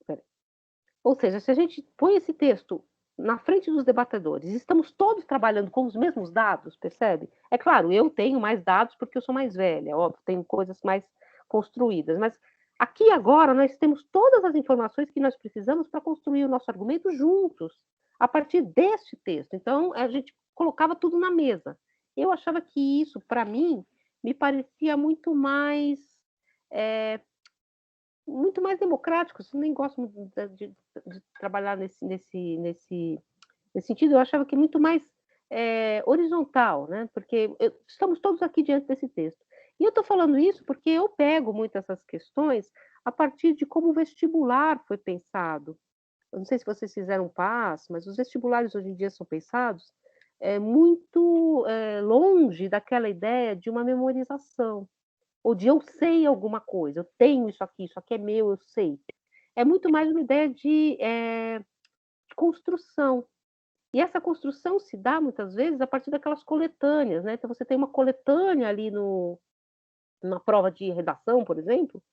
Espera. Ou seja, se a gente põe esse texto na frente dos debatedores, estamos todos trabalhando com os mesmos dados, percebe? É claro, eu tenho mais dados porque eu sou mais velha, é óbvio, tenho coisas mais construídas, mas aqui agora nós temos todas as informações que nós precisamos para construir o nosso argumento juntos, a partir deste texto. Então, a gente colocava tudo na mesa. Eu achava que isso, para mim, me parecia é, muito mais democrático. Eu nem gosto muito de trabalhar nesse sentido. Eu achava que muito mais horizontal, né? Porque estamos todos aqui diante desse texto. E eu estou falando isso porque eu pego muito essas questões a partir de como o vestibular foi pensado. Eu não sei se vocês fizeram PAS, mas os vestibulares hoje em dia são pensados muito longe daquela ideia de uma memorização, ou de eu sei alguma coisa, eu tenho isso aqui é meu, eu sei. É muito mais uma ideia de construção. E essa construção se dá, muitas vezes, a partir daquelas coletâneas, né? Então, você tem uma coletânea ali na prova de redação, por exemplo,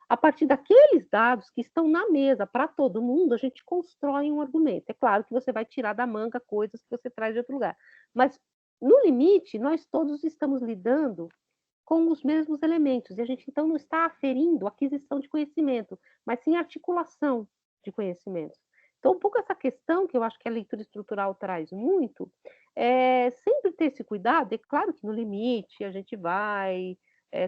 a partir daqueles dados que estão na mesa para todo mundo, a gente constrói um argumento. É claro que você vai tirar da manga coisas que você traz de outro lugar, mas, no limite, nós todos estamos lidando com os mesmos elementos, e a gente então não está aferindo aquisição de conhecimento, mas sim articulação de conhecimentos. Então, um pouco essa questão que eu acho que a leitura estrutural traz muito, é sempre ter esse cuidado, é claro que no limite a gente vai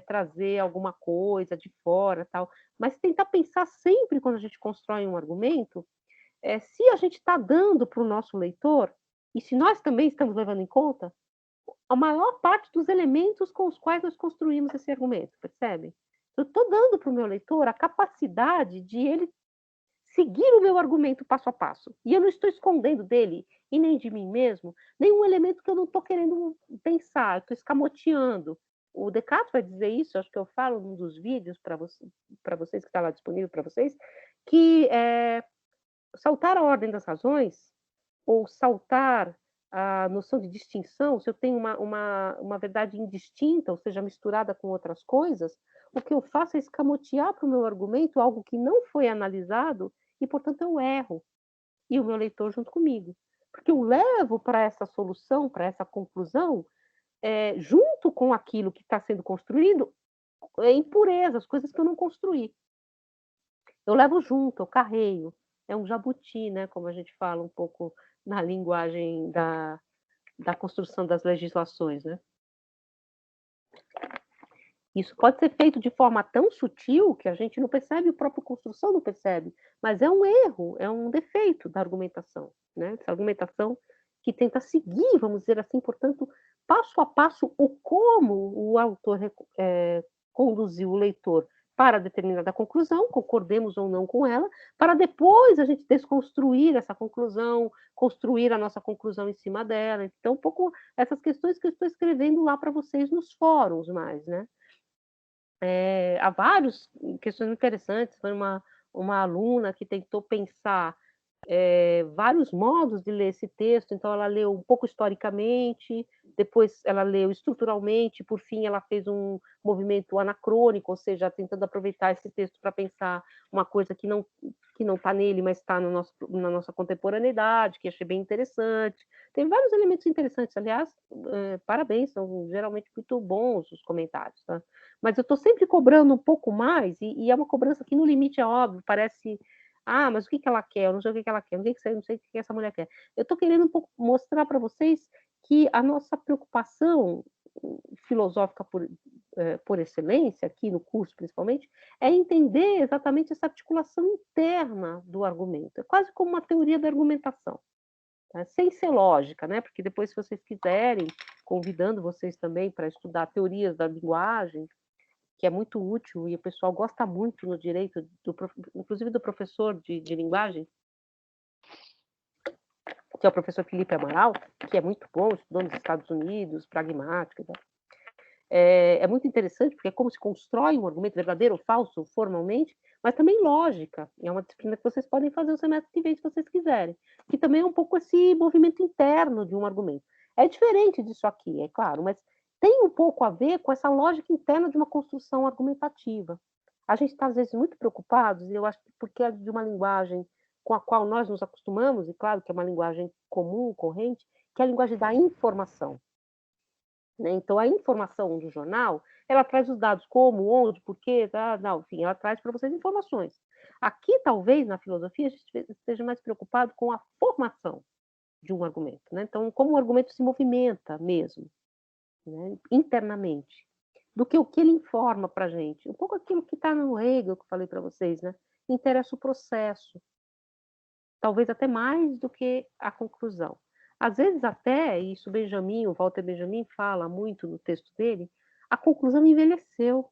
trazer alguma coisa de fora, tal, mas tentar pensar sempre quando a gente constrói um argumento, se a gente está dando para o nosso leitor, e se nós também estamos levando em conta, a maior parte dos elementos com os quais nós construímos esse argumento, percebe? Eu estou dando para o meu leitor a capacidade de ele seguir o meu argumento passo a passo. E eu não estou escondendo dele, e nem de mim mesmo, nenhum elemento que eu não estou querendo pensar, estou escamoteando. O Descartes vai dizer isso, acho que eu falo num dos vídeos para vocês, que está lá disponível para vocês, que saltar a ordem das razões ou saltar a noção de distinção, se eu tenho uma verdade indistinta, ou seja, misturada com outras coisas, o que eu faço é escamotear para o meu argumento algo que não foi analisado e, portanto, eu erro. E o meu leitor junto comigo. Porque eu levo para essa solução, para essa conclusão, junto com aquilo que está sendo construído, impurezas, coisas que eu não construí. Eu levo junto, eu carreio. É um jabuti, né, como a gente fala um pouco na linguagem da construção das legislações, né? Isso pode ser feito de forma tão sutil que a gente não percebe, o próprio construção não percebe, mas é um erro, é um defeito da argumentação, né? Essa argumentação que tenta seguir, vamos dizer assim, portanto, passo a passo, o como o autor conduziu o leitor para determinada conclusão, concordemos ou não com ela, para depois a gente desconstruir essa conclusão, construir a nossa conclusão em cima dela. Então, um pouco essas questões que eu estou escrevendo lá para vocês nos fóruns mais, né? Há várias questões interessantes. Foi uma aluna que tentou pensar vários modos de ler esse texto, então ela leu um pouco historicamente, depois ela leu estruturalmente, por fim ela fez um movimento anacrônico, ou seja, tentando aproveitar esse texto para pensar uma coisa que não está nele, mas está no na nossa contemporaneidade, que achei bem interessante. Tem vários elementos interessantes, aliás, parabéns, são geralmente muito bons os comentários, tá? Mas eu estou sempre cobrando um pouco mais, e é uma cobrança que no limite é óbvio, parece mas o que ela quer? Eu não sei o que ela quer, não sei o que essa mulher quer. Eu estou querendo um pouco mostrar para vocês que a nossa preocupação filosófica por excelência, aqui no curso principalmente, é entender exatamente essa articulação interna do argumento. É quase como uma teoria da argumentação, tá? Sem ser lógica, né? Porque depois, se vocês quiserem, convidando vocês também para estudar teorias da linguagem, que é muito útil e o pessoal gosta muito no direito, inclusive do professor de linguagem, que é o professor Felipe Amaral, que é muito bom, estudou nos Estados Unidos, pragmático. É muito interessante, porque é como se constrói um argumento verdadeiro ou falso, formalmente, mas também lógica. É uma disciplina que vocês podem fazer o semestre que vem, se vocês quiserem. Que também é um pouco esse movimento interno de um argumento. É diferente disso aqui, é claro, mas tem um pouco a ver com essa lógica interna de uma construção argumentativa. A gente está, às vezes, muito preocupados, e eu acho que porque é de uma linguagem com a qual nós nos acostumamos, e claro que é uma linguagem comum, corrente, que é a linguagem da informação, né. Então a informação do jornal, ela traz os dados como, onde, porquê, tá, não, enfim, ela traz para vocês informações. Aqui, talvez, na filosofia, a gente esteja mais preocupado com a formação de um argumento, né. Então, como o argumento se movimenta mesmo, né, internamente, do que o que ele informa para a gente. Um pouco aquilo que está no Hegel, que eu falei para vocês, né, interessa o processo, talvez até mais do que a conclusão. Às vezes até, isso Benjamin, o Walter Benjamin fala muito no texto dele, a conclusão envelheceu.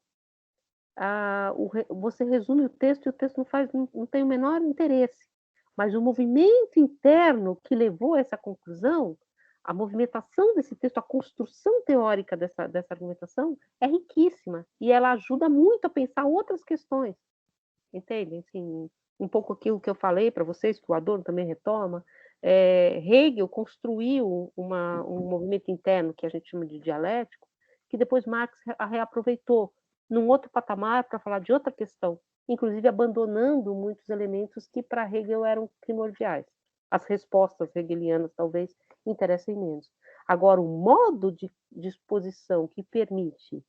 Você resume o texto e o texto não tem o menor interesse, mas o movimento interno que levou a essa conclusão, a movimentação desse texto, a construção teórica dessa argumentação é riquíssima, e ela ajuda muito a pensar outras questões, entende? Assim, um pouco aquilo que eu falei para vocês, que o Adorno também retoma, Hegel construiu um movimento interno que a gente chama de dialético, que depois Marx reaproveitou num outro patamar para falar de outra questão, inclusive abandonando muitos elementos que para Hegel eram primordiais. As respostas hegelianas talvez interessem menos. Agora, o modo de exposição que permite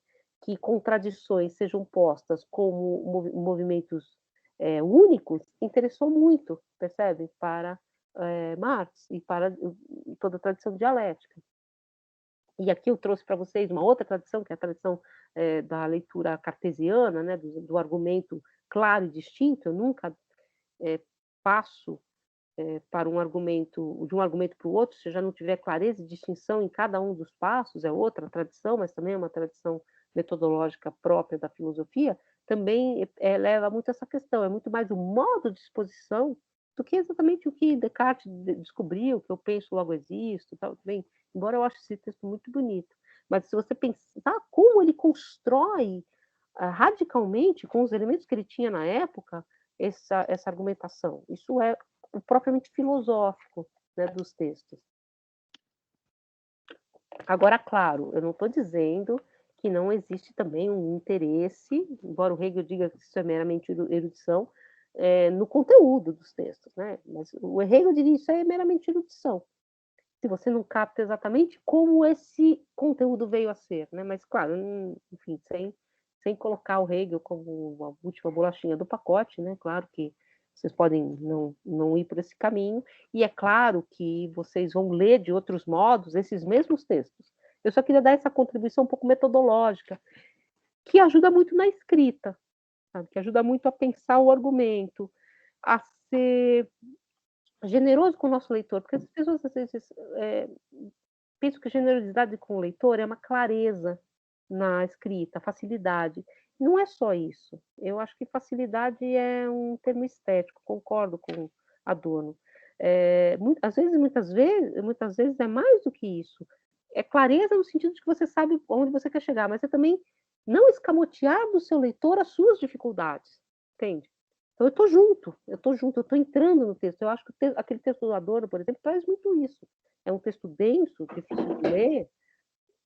que contradições sejam postas como movimentos únicos, interessou muito, percebe? Para Marx e para toda a tradição dialética. E aqui eu trouxe para vocês uma outra tradição, que é a tradição da leitura cartesiana, né, do argumento claro e distinto. Eu nunca passo para um argumento, de um argumento para o outro, se eu já não tiver clareza e distinção em cada um dos passos, é outra tradição, mas também é uma tradição metodológica própria da filosofia, também leva muito essa questão, é muito mais o modo de exposição do que exatamente o que Descartes descobriu, que eu penso, logo existo, tal, bem, embora eu ache esse texto muito bonito, mas se você pensar como ele constrói radicalmente, com os elementos que ele tinha na época, essa argumentação, isso é o propriamente filosófico, né, dos textos. Agora, claro, eu não estou dizendo que não existe também um interesse, embora o Hegel diga que isso é meramente erudição, no conteúdo dos textos, né? Mas o Hegel diria isso é meramente erudição. Se você não capta exatamente como esse conteúdo veio a ser, né? Mas, claro, enfim, sem colocar o Hegel como a última bolachinha do pacote, né? Claro que vocês podem não ir por esse caminho, e é claro que vocês vão ler de outros modos esses mesmos textos. Eu só queria dar essa contribuição um pouco metodológica, que ajuda muito na escrita, sabe? Que ajuda muito a pensar o argumento, a ser generoso com o nosso leitor, porque as pessoas às vezes penso que a generosidade com o leitor é uma clareza na escrita, facilidade. Não é só isso. Eu acho que facilidade é um termo estético, concordo com Adorno. Muitas vezes é mais do que isso. É clareza no sentido de que você sabe onde você quer chegar, mas é também não escamotear do seu leitor as suas dificuldades, entende? Então eu estou junto, eu estou entrando no texto. Eu acho que aquele texto do Adorno, por exemplo, traz muito isso. É um texto denso, difícil de ler.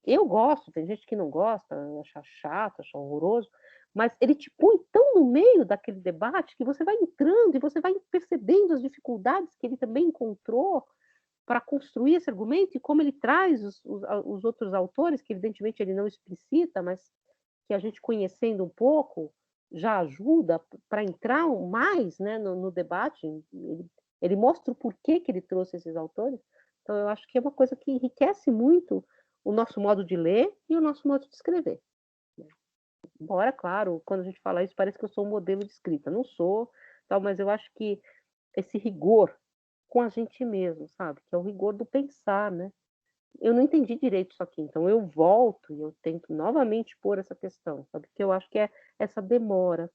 Eu gosto, tem gente que não gosta, acha chato, acha horroroso, mas ele te põe tão no meio daquele debate que você vai entrando e você vai percebendo as dificuldades que ele também encontrou para construir esse argumento e como ele traz os outros autores, que evidentemente ele não explicita, mas que a gente conhecendo um pouco já ajuda para entrar mais, né, no debate. Ele mostra o porquê que ele trouxe esses autores. Então, eu acho que é uma coisa que enriquece muito o nosso modo de ler e o nosso modo de escrever. Embora, claro, quando a gente fala isso, parece que eu sou um modelo de escrita. Não sou, tal, mas eu acho que esse rigor com a gente mesmo, sabe? Que é o rigor do pensar, né? Eu não entendi direito isso aqui, então eu volto e eu tento novamente pôr essa questão, sabe? Porque eu acho que é essa demora,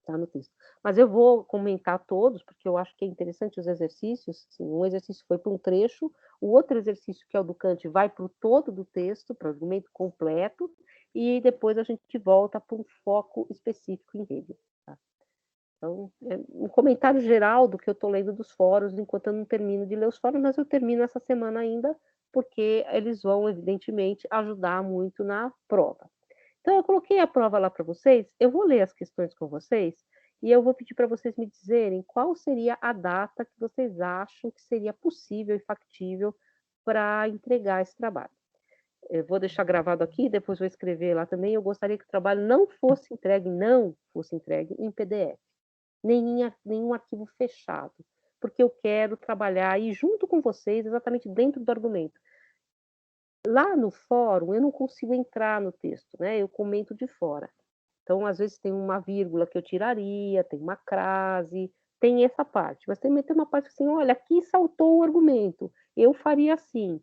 tá, no texto. Mas eu vou comentar todos, porque eu acho que é interessante os exercícios. Assim, um exercício foi para um trecho, o outro exercício, que é o do Kant, vai para o todo do texto, para o argumento completo, e depois a gente volta para um foco específico em Hegel. Tá? Então, é um comentário geral do que eu estou lendo dos fóruns, enquanto eu não termino de ler os fóruns, mas eu termino essa semana ainda, porque eles vão, evidentemente, ajudar muito na prova. Então eu coloquei a prova lá para vocês, eu vou ler as questões com vocês, e eu vou pedir para vocês me dizerem qual seria a data que vocês acham que seria possível e factível para entregar esse trabalho. Eu vou deixar gravado aqui, depois vou escrever lá também, eu gostaria que o trabalho não fosse entregue em PDF, nem em nenhum arquivo fechado, porque eu quero trabalhar aí junto com vocês, exatamente dentro do argumento. Lá no fórum eu não consigo entrar no texto, né, eu comento de fora. Então, às vezes tem uma vírgula que eu tiraria, tem uma crase, tem essa parte, mas também tem uma parte assim: "Olha, aqui saltou o argumento, eu faria assim",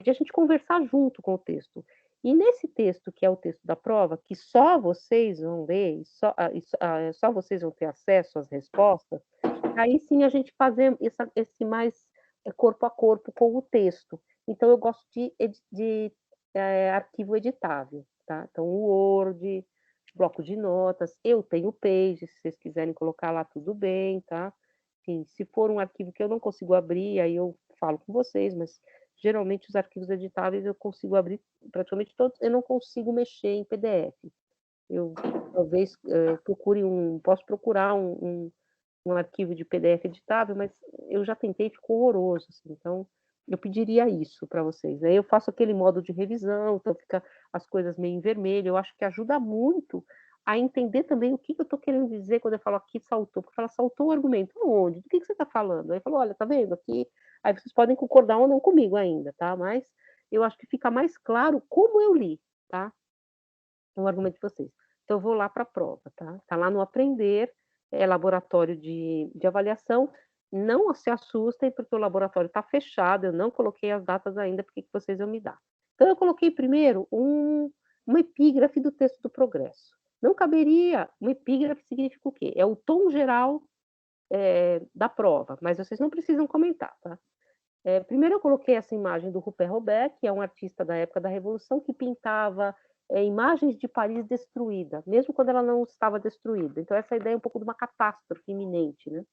de a gente conversar junto com o texto. E nesse texto, que é o texto da prova, que só vocês vão ler só vocês vão ter acesso às respostas, aí sim a gente fazer esse mais, corpo a corpo com o texto. Então eu gosto de arquivo editável, tá. Então o Word, bloco de notas, eu tenho o Pages, se vocês quiserem colocar lá, tudo bem, tá. Enfim, se for um arquivo que eu não consigo abrir, aí eu falo com vocês, mas geralmente os arquivos editáveis eu consigo abrir praticamente todos, eu não consigo mexer em PDF. Eu talvez, procure posso procurar um arquivo de PDF editável, mas eu já tentei, ficou horroroso, assim, então eu pediria isso para vocês. Aí eu faço aquele modo de revisão, então fica as coisas meio em vermelho, eu acho que ajuda muito a entender também o que que eu estou querendo dizer quando eu falo aqui saltou, porque fala: "Saltou o argumento", aonde? Do que você está falando? Aí eu falo: "Olha, tá vendo aqui", aí vocês podem concordar ou não comigo ainda, tá, mas eu acho que fica mais claro como eu li, tá, o argumento de vocês. Então eu vou lá para a prova, tá, tá lá no aprender, laboratório de avaliação, não se assustem, porque o laboratório está fechado, eu não coloquei as datas ainda, porque que vocês vão me dar. Então eu coloquei primeiro uma epígrafe do texto do progresso. Não caberia uma epígrafe significa o quê? É o tom geral, da prova, mas vocês não precisam comentar, tá. Primeiro eu coloquei essa imagem do Rupert Robert, que é um artista da época da Revolução, que pintava, imagens de Paris destruída, mesmo quando ela não estava destruída. Então essa ideia é um pouco de uma catástrofe iminente, né.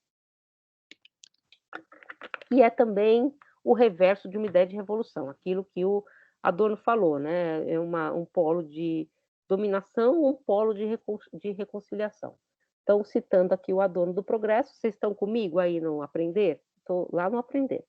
E é também o reverso de uma ideia de revolução, aquilo que o Adorno falou, né, é um polo de dominação, um polo de reconciliação. Então, citando aqui o Adorno do Progresso, vocês estão comigo aí no aprender? Estou lá no aprender.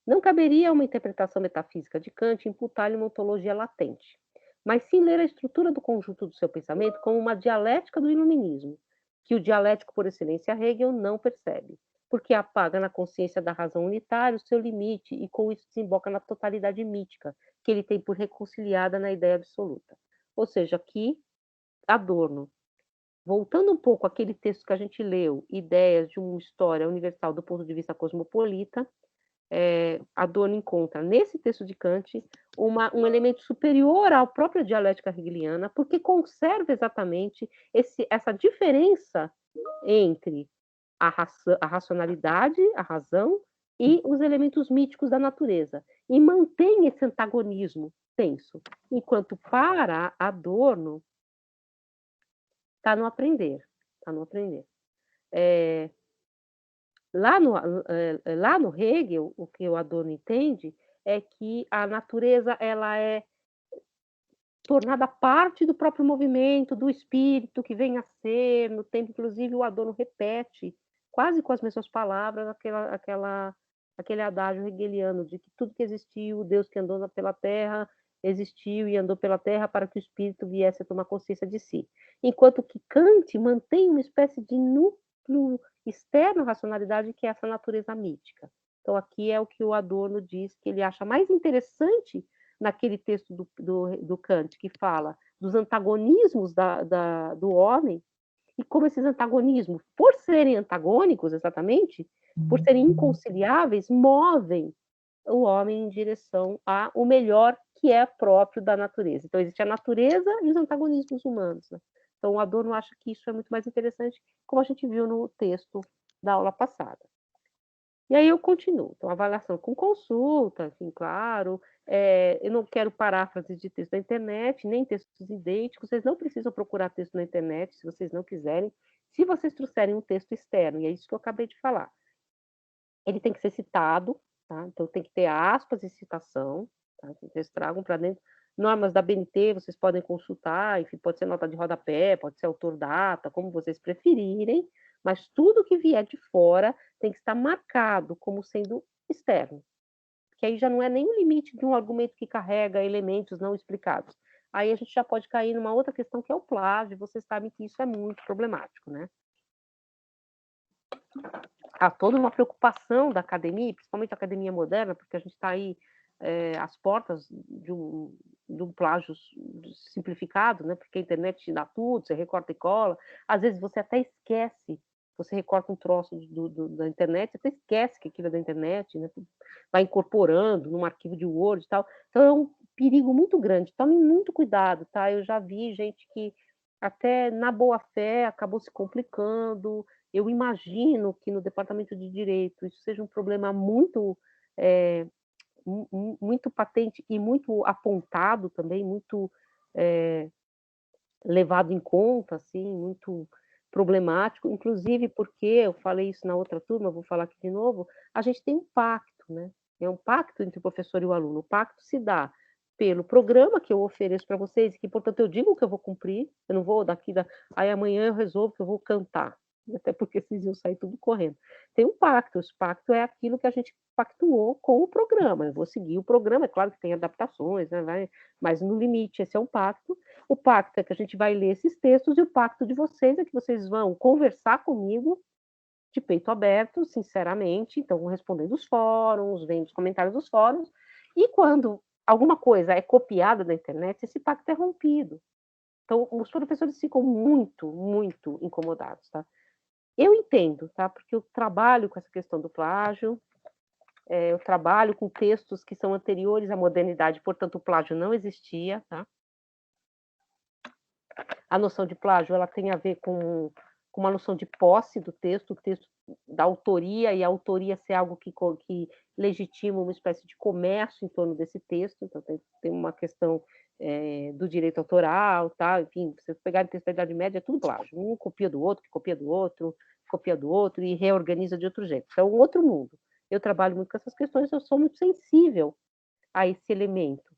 Não caberia a uma interpretação metafísica de Kant imputar-lhe uma ontologia latente, mas sim ler a estrutura do conjunto do seu pensamento como uma dialética do iluminismo, que o dialético por excelência Hegel não percebe, porque apaga na consciência da razão unitária o seu limite e com isso desemboca na totalidade mítica, que ele tem por reconciliada na ideia absoluta. Ou seja, aqui Adorno, voltando um pouco àquele texto que a gente leu, Ideias de uma História Universal do ponto de vista cosmopolita, Adorno encontra nesse texto de Kant um elemento superior à própria dialética hegeliana, porque conserva exatamente essa diferença entre a racionalidade, a razão e os elementos míticos da natureza, e mantém esse antagonismo tenso, enquanto para Adorno está no aprender, está no aprender. Lá no Hegel, o que o Adorno entende é que a natureza ela é tornada parte do próprio movimento, do espírito que vem a ser, no tempo inclusive o Adorno repete, quase com as mesmas palavras, aquele adágio hegeliano de que tudo que existiu, o Deus que andou pela terra, existiu e andou pela terra para que o espírito viesse a tomar consciência de si. Enquanto que Kant mantém uma espécie de núcleo externo à racionalidade, que é essa natureza mítica. Então aqui é o que o Adorno diz que ele acha mais interessante naquele texto do Kant, que fala dos antagonismos do homem, e como esses antagonismos, por serem antagônicos exatamente, por serem inconciliáveis, movem o homem em direção ao melhor que é próprio da natureza. Então existe a natureza e os antagonismos humanos, né? Então o Adorno acha que isso é muito mais interessante, como a gente viu no texto da aula passada. E aí eu continuo. Então, avaliação com consulta, assim, claro. Eu não quero paráfrases de texto da internet, nem textos idênticos. Vocês não precisam procurar texto na internet, se vocês não quiserem. Se vocês trouxerem um texto externo, e é isso que eu acabei de falar, ele tem que ser citado, tá? Então tem que ter aspas e citação, tá? Vocês tragam para dentro normas da BNT, vocês podem consultar, enfim, pode ser nota de rodapé, pode ser autor data, como vocês preferirem, mas tudo que vier de fora tem que estar marcado como sendo externo, que aí já não é nem o limite de um argumento que carrega elementos não explicados. Aí a gente já pode cair numa outra questão que é o plágio, vocês sabem que isso é muito problemático, né? Há toda uma preocupação da academia, principalmente a academia moderna, porque a gente está aí às portas de um plágio simplificado, né? Porque a internet te dá tudo, você recorta e cola, às vezes você até esquece, você recorta um troço da internet, você até esquece que aquilo é da internet, né? Vai incorporando num arquivo de Word e tal, então é um perigo muito grande, tomem muito cuidado, tá? Eu já vi gente que até na boa fé acabou se complicando. Eu imagino que no departamento de direito isso seja um problema muito muito patente e muito apontado também, muito levado em conta, assim, muito problemático, inclusive porque eu falei isso na outra turma, vou falar aqui de novo, a gente tem um pacto, né? É um pacto entre o professor e o aluno. O pacto se dá pelo programa que eu ofereço para vocês, que, portanto, eu digo que eu vou cumprir, eu não vou aí amanhã eu resolvo que eu vou cantar, até porque vocês iam sair tudo correndo. Tem um pacto, esse pacto é aquilo que a gente pactuou com o programa, eu vou seguir o programa, é claro que tem adaptações, né, mas no limite, esse é um pacto. O pacto é que a gente vai ler esses textos e o pacto de vocês é que vocês vão conversar comigo de peito aberto, sinceramente, então respondendo os fóruns, vendo os comentários dos fóruns, e quando alguma coisa é copiada da internet, esse pacto é rompido. Então, os professores ficam muito, muito incomodados, tá? Eu entendo, tá? Porque eu trabalho com essa questão do plágio, eu trabalho com textos que são anteriores à modernidade, portanto, o plágio não existia, tá? A noção de plágio ela tem a ver com uma noção de posse do texto, o texto da autoria, e a autoria ser algo que legitima uma espécie de comércio em torno desse texto, então tem uma questão do direito autoral, tá? Enfim, se você pegar em texto da Idade Média, é tudo plágio, um copia do outro, que copia do outro e reorganiza de outro jeito, isso é um outro mundo. Eu trabalho muito com essas questões, eu sou muito sensível a esse elemento.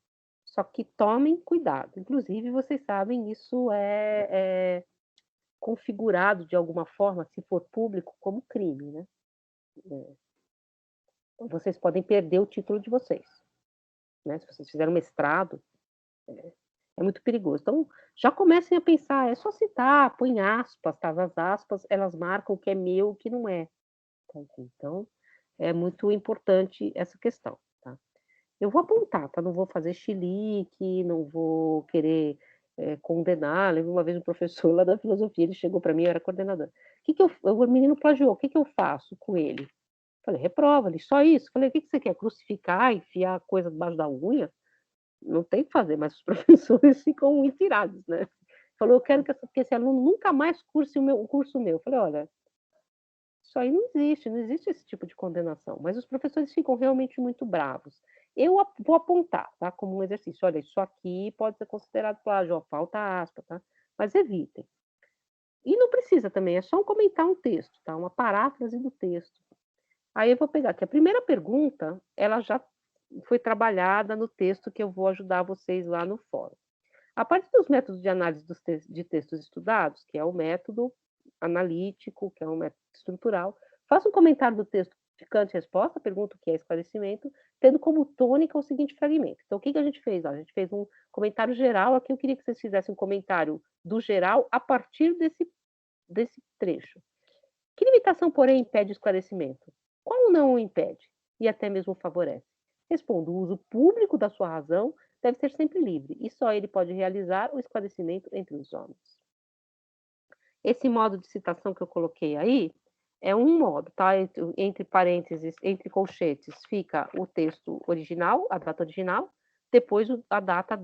Só que tomem cuidado. Inclusive, vocês sabem, isso é configurado de alguma forma, se for público, como crime, né? Vocês podem perder o título de vocês, né? Se vocês fizeram mestrado, é muito perigoso. Então, já comecem a pensar, é só citar, põe aspas, tá? As aspas, elas marcam o que é meu, o que não é. Então, é muito importante essa questão, tá? Eu vou apontar, tá? Não vou fazer chilique, não vou querer condenar. Lembro uma vez um professor lá da filosofia, ele chegou para mim, eu era coordenadora. O menino plagiou, o que eu faço com ele? Falei, reprova, ele, só isso. Falei, o que você quer? Crucificar, enfiar coisa debaixo da unha? Não tem que fazer, mas os professores ficam muito irados, né? Falou, eu quero que esse aluno nunca mais curse o curso meu. Falei, olha, isso aí não existe esse tipo de condenação, mas os professores ficam realmente muito bravos. Eu vou apontar, tá, como um exercício, olha, isso aqui pode ser considerado plágio, ó, falta aspa, tá? Mas evitem. E não precisa também, é só comentar um texto, tá? Uma paráfrase do texto. Aí eu vou pegar aqui, a primeira pergunta, ela já foi trabalhada no texto que eu vou ajudar vocês lá no fórum. A partir dos métodos de análise de textos estudados, que é o método analítico, que é um método estrutural, faça um comentário do texto ficante resposta, pergunta o que é esclarecimento, tendo como tônica o seguinte fragmento. Então, o que a gente fez? A gente fez um comentário geral, aqui eu queria que vocês fizessem um comentário do geral a partir desse trecho. Que limitação, porém, impede o esclarecimento? Qual não o impede? E até mesmo favorece? Respondo, o uso público da sua razão deve ser sempre livre, e só ele pode realizar o esclarecimento entre os homens. Esse modo de citação que eu coloquei aí é um modo, tá? Entre parênteses, entre colchetes, fica o texto original, a data original, depois a data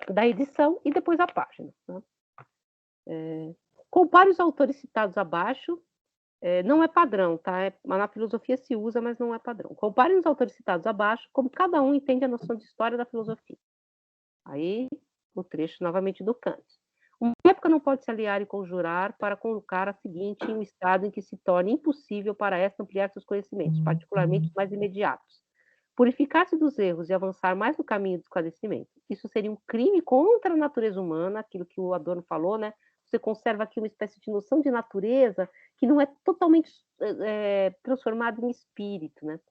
da edição e depois a página. Tá? Compare os autores citados abaixo. Não é padrão, tá? Na filosofia se usa, mas não é padrão. Compare os autores citados abaixo, como cada um entende a noção de história da filosofia. Aí, o trecho novamente do Kant. Uma época não pode se aliar e conjurar para colocar a seguinte em um estado em que se torne impossível para esta ampliar seus conhecimentos, particularmente os mais imediatos. purificar-se dos erros e avançar mais no caminho do esclarecimento. Isso seria um crime contra a natureza humana, aquilo que o Adorno falou, né? Você conserva aqui uma espécie de noção de natureza que não é totalmente transformada em espírito, né?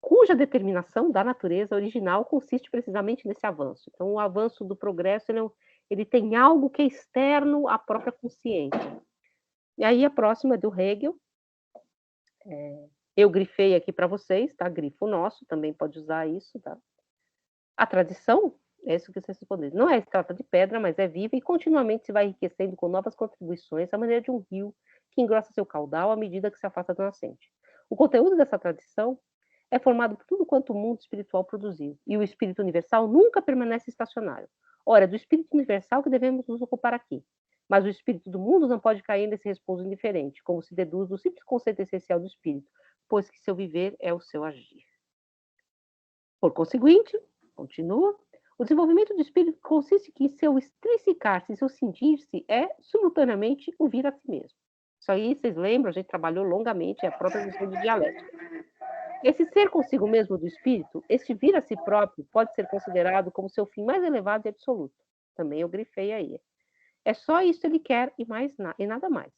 Cuja determinação da natureza original consiste precisamente nesse avanço. Então, o avanço do progresso, ele tem algo que é externo à própria consciência. E aí a próxima é do Hegel. Eu grifei aqui para vocês, tá? Grifo nosso, também pode usar isso, tá? A tradição, é isso que vocês responderam, não é extrata de pedra, mas é viva e continuamente se vai enriquecendo com novas contribuições, à maneira de um rio que engrossa seu caudal à medida que se afasta do nascente. O conteúdo dessa tradição é formado por tudo quanto o mundo espiritual produziu, e o espírito universal nunca permanece estacionário. Ora, é do espírito universal que devemos nos ocupar aqui. Mas o espírito do mundo não pode cair nesse repouso indiferente, como se deduz do simples conceito essencial do espírito, pois que seu viver é o seu agir. Por conseguinte, continua, o desenvolvimento do espírito consiste que seu extrínsecar-se, seu sentir-se é, simultaneamente, o vir a si mesmo. Isso aí, vocês lembram, a gente trabalhou longamente a própria questão de dialética. Esse ser consigo mesmo do espírito, este vir a si próprio, pode ser considerado como seu fim mais elevado e absoluto. Também eu grifei aí. É só isso ele quer e nada mais.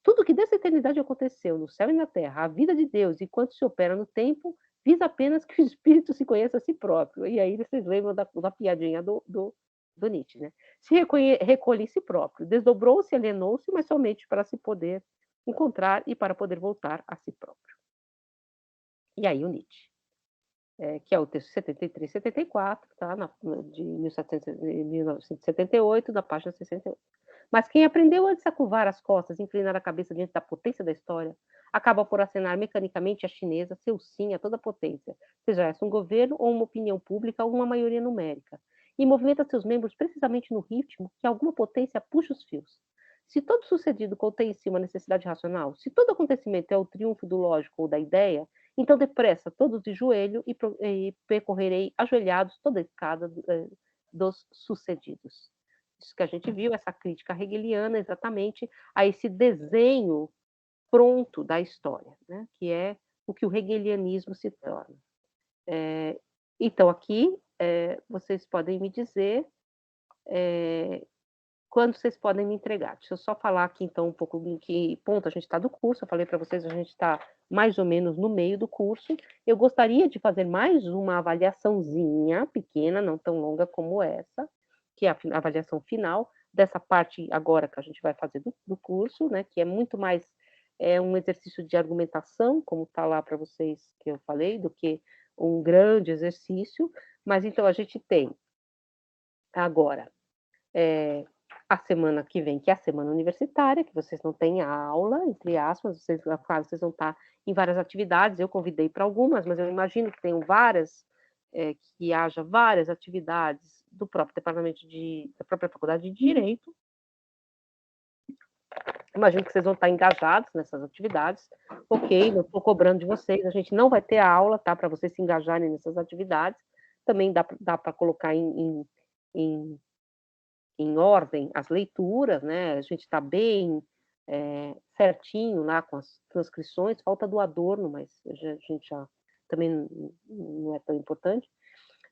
Tudo que dessa eternidade aconteceu no céu e na terra, a vida de Deus e quanto se opera no tempo, visa apenas que o espírito se conheça a si próprio. E aí vocês lembram da piadinha do Nietzsche, né? Se recolhe em si próprio, desdobrou-se, alienou-se, mas somente para se poder encontrar e para poder voltar a si próprio. E aí o Nietzsche, que é o texto 73 e 74, tá? De 1978, da página 68. Mas quem aprendeu antes a curvar as costas e inclinar a cabeça diante da potência da história, acaba por acenar mecanicamente à chinesa seu sim a toda potência, seja essa um governo ou uma opinião pública ou uma maioria numérica, e movimenta seus membros precisamente no ritmo que alguma potência puxa os fios. Se todo sucedido contém em si uma necessidade racional, se todo acontecimento é o triunfo do lógico ou da ideia, então depressa, todos de joelho, e percorrerei ajoelhados toda a escada dos sucedidos. Isso que a gente viu, essa crítica hegeliana exatamente a esse desenho pronto da história, né? Que é o que o hegelianismo se torna. Então, aqui, vocês podem me dizer quando vocês podem me entregar. Deixa eu só falar aqui, então, um pouco em que ponto a gente está do curso. Eu falei para vocês, a gente está mais ou menos no meio do curso. Eu gostaria de fazer mais uma avaliaçãozinha pequena, não tão longa como essa, que é a avaliação final dessa parte agora que a gente vai fazer do curso, né, que é muito mais um exercício de argumentação, como está lá para vocês que eu falei, do que um grande exercício. Mas, então, a gente tem agora a semana que vem, que é a semana universitária, que vocês não têm aula, entre aspas, vocês vão estar em várias atividades, eu convidei para algumas, mas eu imagino que tenham várias, que haja várias atividades do próprio departamento da própria faculdade de Direito. Imagino que vocês vão estar engajados nessas atividades. Ok, não estou cobrando de vocês, a gente não vai ter aula, tá, para vocês se engajarem nessas atividades. Também dá para colocar em ordem as leituras, né? A gente está bem certinho lá com as transcrições, falta do Adorno, mas a gente já também não é tão importante,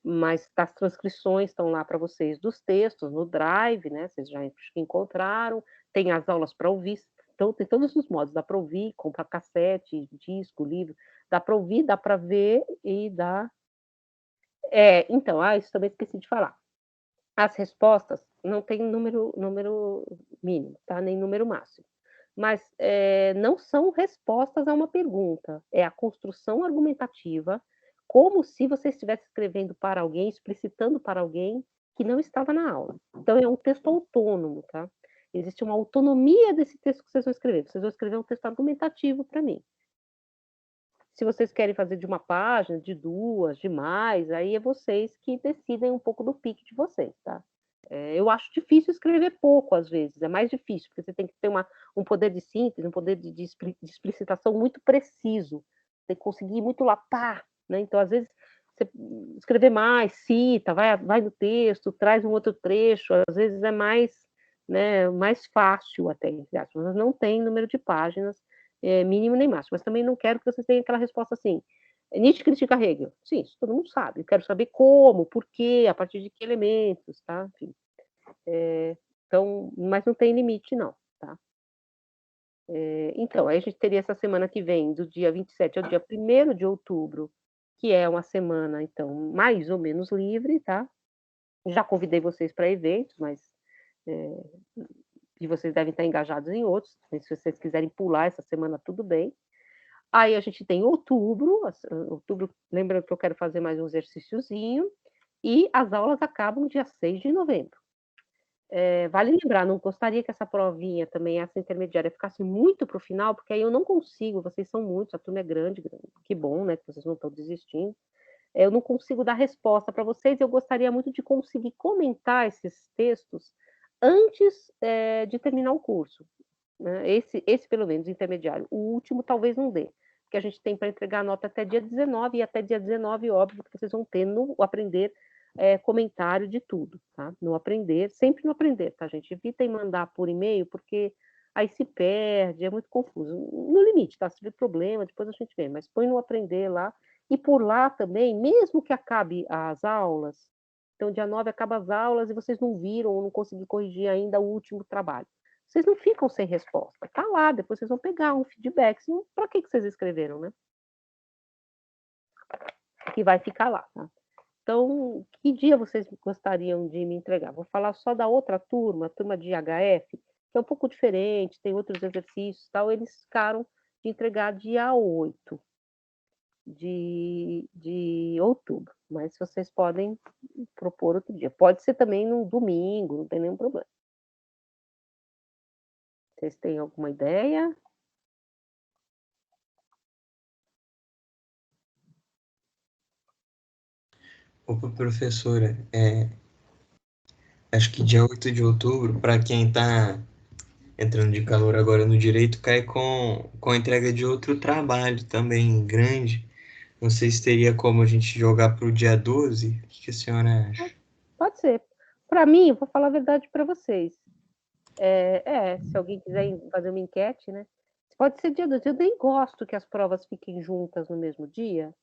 mas as transcrições estão lá para vocês dos textos no Drive, né? Vocês já encontraram, tem as aulas para ouvir, então tem todos os modos, dá para ouvir, comprar cassete, disco, livro, dá para ouvir, dá para ver e dá. Então, isso também esqueci de falar. As respostas não tem número mínimo, tá? Nem número máximo. Mas não são respostas a uma pergunta, é a construção argumentativa, como se você estivesse escrevendo para alguém, explicitando para alguém que não estava na aula. Então, é um texto autônomo, tá? Existe uma autonomia desse texto que vocês vão escrever. Vocês vão escrever um texto argumentativo para mim. Se vocês querem fazer de uma página, de duas, de mais, aí é vocês que decidem um pouco do pique de vocês, tá? Eu acho difícil escrever pouco, às vezes, é mais difícil, porque você tem que ter um poder de síntese, um poder de explicitação muito preciso, tem que conseguir muito lapar, né? Então, às vezes, você escrever mais, cita, vai no texto, traz um outro trecho, às vezes é mais, né, mais fácil até, mas não tem número de páginas, mínimo nem máximo, mas também não quero que vocês tenham aquela resposta assim, Nietzsche critica Hegel. Sim, isso todo mundo sabe. Eu quero saber como, por quê, a partir de que elementos, tá? Enfim. Então, mas não tem limite, não, tá? Então, aí a gente teria essa semana que vem, do dia 27 ao dia 1º de outubro, que é uma semana, então, mais ou menos livre, tá? Já convidei vocês para eventos, mas e vocês devem estar engajados em outros. Se vocês quiserem pular essa semana, tudo bem. Aí a gente tem outubro, lembrando que eu quero fazer mais um exercíciozinho, e as aulas acabam dia 6 de novembro. Vale lembrar, não gostaria que essa provinha também, essa intermediária, ficasse muito para o final, porque aí eu não consigo, vocês são muitos, a turma é grande, que bom, né, que vocês não estão desistindo. Eu não consigo dar resposta para vocês, eu gostaria muito de conseguir comentar esses textos antes de terminar o curso. Né? Esse, pelo menos, intermediário. O último talvez não dê, porque a gente tem para entregar a nota até dia 19, e até dia 19, óbvio, que vocês vão ter no Aprender comentário de tudo, tá? No Aprender, sempre no Aprender, tá, gente? Evitem mandar por e-mail, porque aí se perde, é muito confuso. No limite, tá? Se tiver problema, depois a gente vê, mas põe no Aprender lá, e por lá também, mesmo que acabe as aulas, então dia 9 acaba as aulas e vocês não viram ou não conseguiram corrigir ainda o último trabalho. Vocês não ficam sem resposta. Tá lá, depois vocês vão pegar um feedback. Para que vocês escreveram, né? Que vai ficar lá, tá? Então, que dia vocês gostariam de me entregar? Vou falar só da outra turma, a turma de HF, que é um pouco diferente, tem outros exercícios e tal. Eles ficaram de entregar dia 8 de outubro. Mas vocês podem propor outro dia. Pode ser também no domingo, não tem nenhum problema. Vocês têm alguma ideia? Opa, professora, acho que dia 8 de outubro, para quem está entrando de calor agora no direito, cai com a entrega de outro trabalho também grande. Não sei se teria como a gente jogar para o dia 12. O que a senhora acha? Pode ser. Para mim, vou falar a verdade para vocês. Se alguém quiser fazer uma enquete, né? Pode ser dia 12. Eu nem gosto que as provas fiquem juntas no mesmo dia,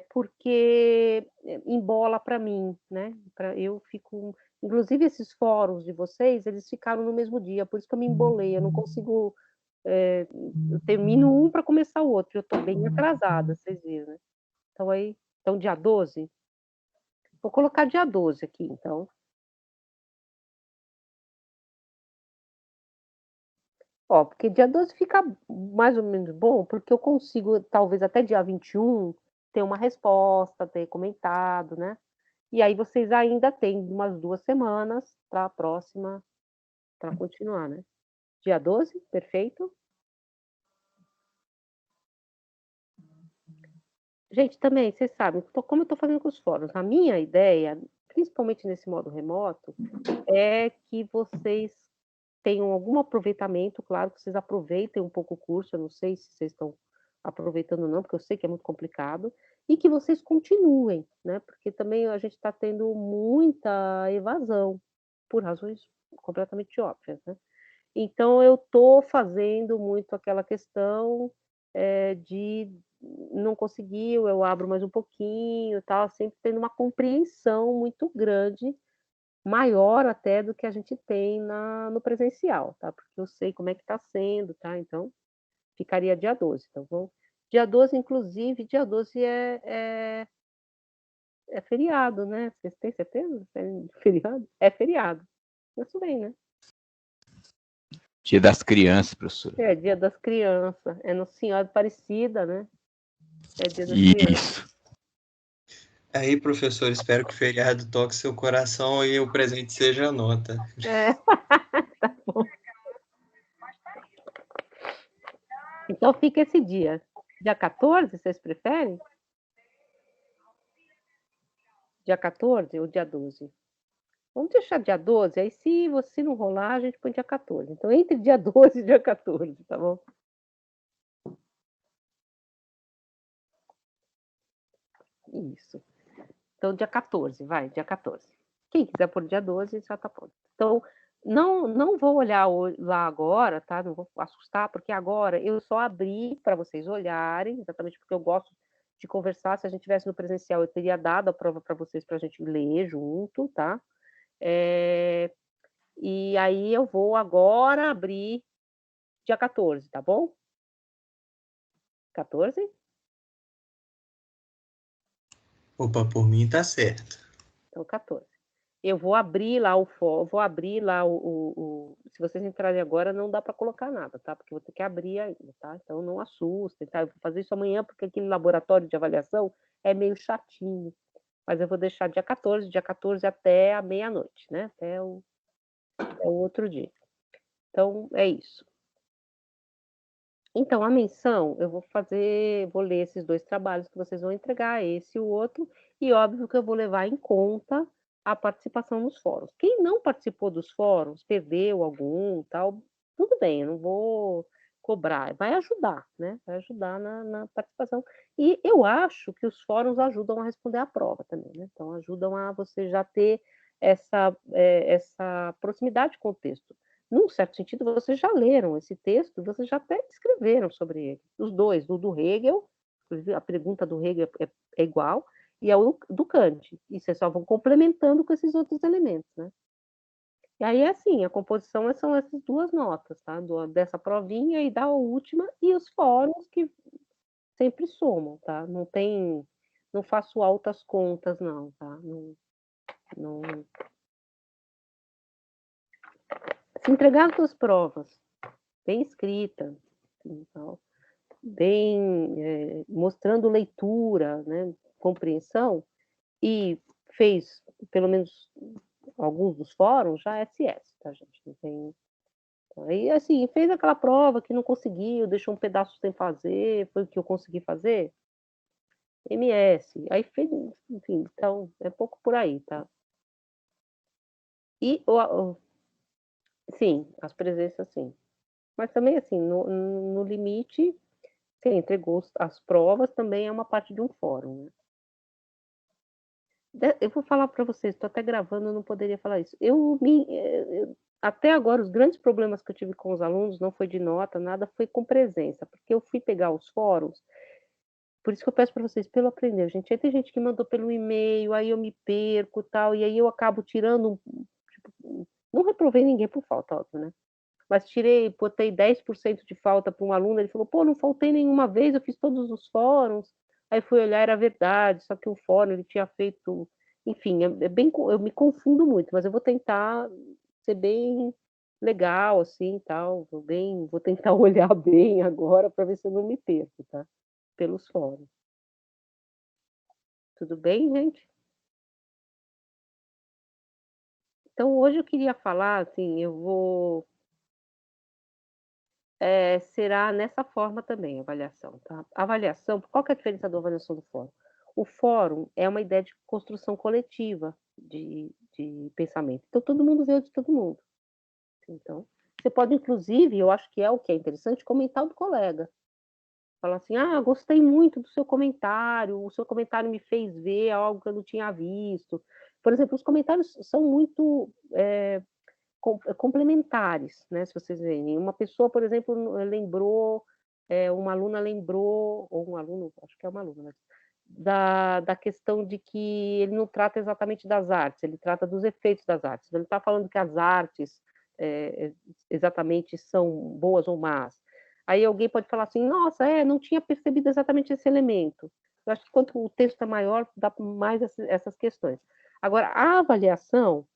porque embola para mim, né? Eu fico. Inclusive, esses fóruns de vocês, eles ficaram no mesmo dia, por isso que eu me embolei. Eu não consigo. Eu termino um para começar o outro. Eu estou bem atrasada, vocês viram, né? Então, dia 12. Vou colocar dia 12 aqui, então. Ó, porque dia 12 fica mais ou menos bom, porque eu consigo, talvez até dia 21, ter uma resposta, ter comentado, né? E aí vocês ainda têm umas 2 semanas para a próxima, para continuar, né? Dia 12, perfeito? Gente, também, vocês sabem, como eu estou fazendo com os fóruns, a minha ideia, principalmente nesse modo remoto, é que vocês tenham algum aproveitamento, claro que vocês aproveitem um pouco o curso, eu não sei se vocês estão aproveitando ou não, porque eu sei que é muito complicado, e que vocês continuem, né? Porque também a gente está tendo muita evasão, por razões completamente óbvias, né? Então, eu estou fazendo muito aquela questão de não conseguiu, eu abro mais um pouquinho, tal, sempre tendo uma compreensão muito grande, maior até do que a gente tem no presencial, tá? Porque eu sei como é que está sendo, tá? Então, ficaria dia 12. Então, dia 12, inclusive, dia 12 é feriado, né? Vocês têm certeza? É feriado? É feriado. Isso bem, né? Dia das Crianças, professora. É dia das crianças. É Nossa Senhora Aparecida, né? É dia das crianças. Isso. Aí, professor, espero que o feriado toque seu coração e o presente seja a nota. Tá bom. Então fica esse dia. Dia 14, vocês preferem? Dia 14 ou dia 12? Vamos deixar dia 12, aí se você não rolar, a gente põe dia 14. Então, entre dia 12 e dia 14, tá bom? Isso. Então, dia 14, vai, dia 14. Quem quiser pôr dia 12, já tá pronto. Então, não vou olhar lá agora, tá? Não vou assustar, porque agora eu só abri para vocês olharem, exatamente porque eu gosto de conversar. Se a gente tivesse no presencial, eu teria dado a prova para vocês para a gente ler junto, tá? E aí eu vou agora abrir dia 14, tá bom? 14? Opa, por mim tá certo. Então, 14. Eu vou abrir lá se vocês entrarem agora, não dá para colocar nada, tá? Porque eu vou ter que abrir ainda, tá? Então, não assustem, tá? Eu vou fazer isso amanhã, porque aquele laboratório de avaliação é meio chatinho. Mas eu vou deixar dia 14 até a meia-noite, né? Até o outro dia. Então, é isso. Então, a menção, eu vou ler esses 2 trabalhos que vocês vão entregar, esse e o outro, e óbvio que eu vou levar em conta a participação nos fóruns. Quem não participou dos fóruns, perdeu algum, tal, tudo bem, eu não vou cobrar, vai ajudar, né? Vai ajudar na participação. E eu acho que os fóruns ajudam a responder à prova também, né? Então, ajudam a você já ter essa proximidade com o texto. Num certo sentido, vocês já leram esse texto, vocês já até escreveram sobre ele. Os dois, o do Hegel, a pergunta do Hegel é igual, e a do Kant. E vocês só vão complementando com esses outros elementos, né? E aí, assim, a composição são essas 2 notas, tá? Dessa provinha e da última, e os fóruns que sempre somam, tá? Não faço altas contas, não, tá? Não... Se entregar as 2 provas bem escrita, então, bem mostrando leitura, né, compreensão, e fez pelo menos alguns dos fóruns, já é SS, tá, gente? Não tem. Aí, assim, fez aquela prova que não conseguiu, deixou um pedaço sem fazer, foi o que eu consegui fazer, MS. Aí fez, enfim, então é pouco por aí, tá? E, sim, as presenças, sim. Mas também, assim, no limite, você entregou as provas, também é uma parte de um fórum, né? Eu vou falar para vocês, estou até gravando, eu não poderia falar isso. Até agora, os grandes problemas que eu tive com os alunos não foi de nota, nada, foi com presença, porque eu fui pegar os fóruns, por isso que eu peço para vocês, pelo aprender, gente. Aí tem gente que mandou pelo e-mail, aí eu me perco tal, e aí eu acabo tirando, tipo, não reprovei ninguém por falta, óbvio, né? Mas botei 10% de falta para um aluno, ele falou, pô, não faltei nenhuma vez, eu fiz todos os fóruns. Aí fui olhar, era verdade, só que o fórum ele tinha feito, enfim, eu me confundo muito, mas eu vou tentar ser bem legal, assim, tal, vou tentar olhar bem agora para ver se eu não me perco, tá? Pelos fóruns. Tudo bem, gente? Então, hoje eu queria falar, assim, será nessa forma também, a avaliação, tá? A avaliação, qual que é a diferença da avaliação do fórum? O fórum é uma ideia de construção coletiva de pensamento. Então, todo mundo vê o de todo mundo. Então, você pode, inclusive, eu acho que é o que é interessante, comentar o do colega. Falar assim, gostei muito do seu comentário, o seu comentário me fez ver algo que eu não tinha visto. Por exemplo, os comentários são muito complementares, né? Se vocês verem. Uma pessoa, por exemplo, uma aluna lembrou, ou um aluno, acho que é uma aluna, né? Da questão de que ele não trata exatamente das artes, ele trata dos efeitos das artes. Ele não está falando que as artes exatamente são boas ou más. Aí alguém pode falar assim, nossa, não tinha percebido exatamente esse elemento. Eu acho que quanto o texto é maior, dá mais essas questões. Agora, a avaliação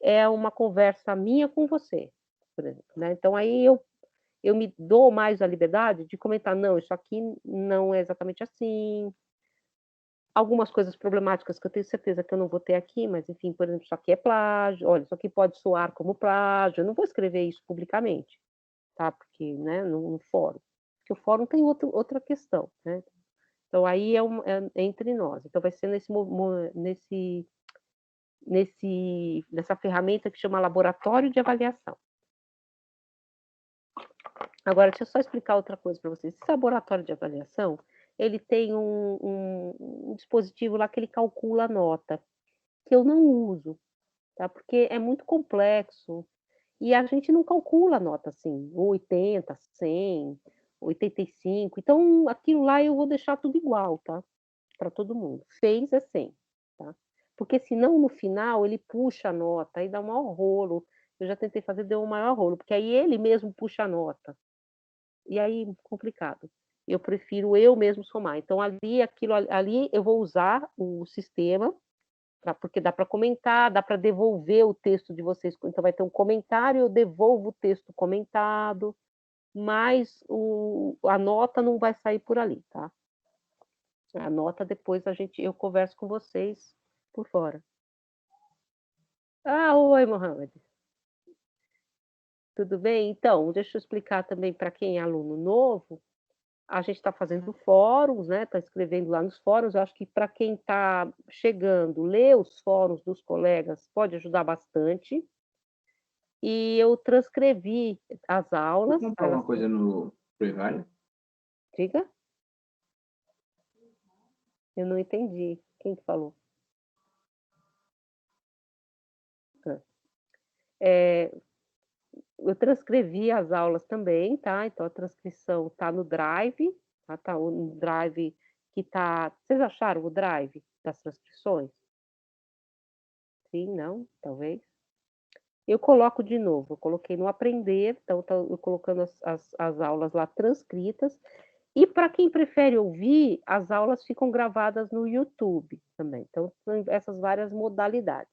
é uma conversa minha com você, por exemplo, né? Então, aí eu me dou mais a liberdade de comentar, não, isso aqui não é exatamente assim, algumas coisas problemáticas que eu tenho certeza que eu não vou ter aqui, mas, enfim, por exemplo, isso aqui é plágio, olha, isso aqui pode soar como plágio, eu não vou escrever isso publicamente, tá? Porque, né, no fórum. Porque o fórum tem outra questão, né? Então, aí é entre nós. Então, vai ser nessa ferramenta que chama laboratório de avaliação. Agora, deixa eu só explicar outra coisa para vocês. Esse laboratório de avaliação, ele tem um dispositivo lá que ele calcula a nota, que eu não uso, tá? Porque é muito complexo e a gente não calcula a nota assim, 80, 100, 85. Então, aquilo lá eu vou deixar tudo igual, tá? para todo mundo. Fez é 100, tá? Porque senão no final ele puxa a nota, aí dá um maior rolo. Eu já tentei fazer, deu um maior rolo, porque aí ele mesmo puxa a nota. E aí, complicado. Eu prefiro eu mesmo somar. Então, ali eu vou usar o sistema, porque dá para comentar, dá para devolver o texto de vocês. Então, vai ter um comentário, eu devolvo o texto comentado, mas a nota não vai sair por ali, tá? A nota depois eu converso com vocês por fora. Ah, oi, Mohamed. Tudo bem? Então, deixa eu explicar também para quem é aluno novo. A gente está fazendo fóruns, né? Está escrevendo lá nos fóruns. Eu acho que para quem está chegando, ler os fóruns dos colegas pode ajudar bastante. E eu transcrevi as aulas. Vou contar uma coisa no privado. Diga? Eu não entendi. Quem que falou? Eu transcrevi as aulas também, tá? Então a transcrição está no Drive, tá? Tá no Drive que tá. Vocês acharam o Drive das transcrições? Sim, não? Talvez. Eu coloco de novo, eu coloquei no Aprender, então eu colocando as aulas lá transcritas. E para quem prefere ouvir, as aulas ficam gravadas no YouTube também. Então, são essas várias modalidades.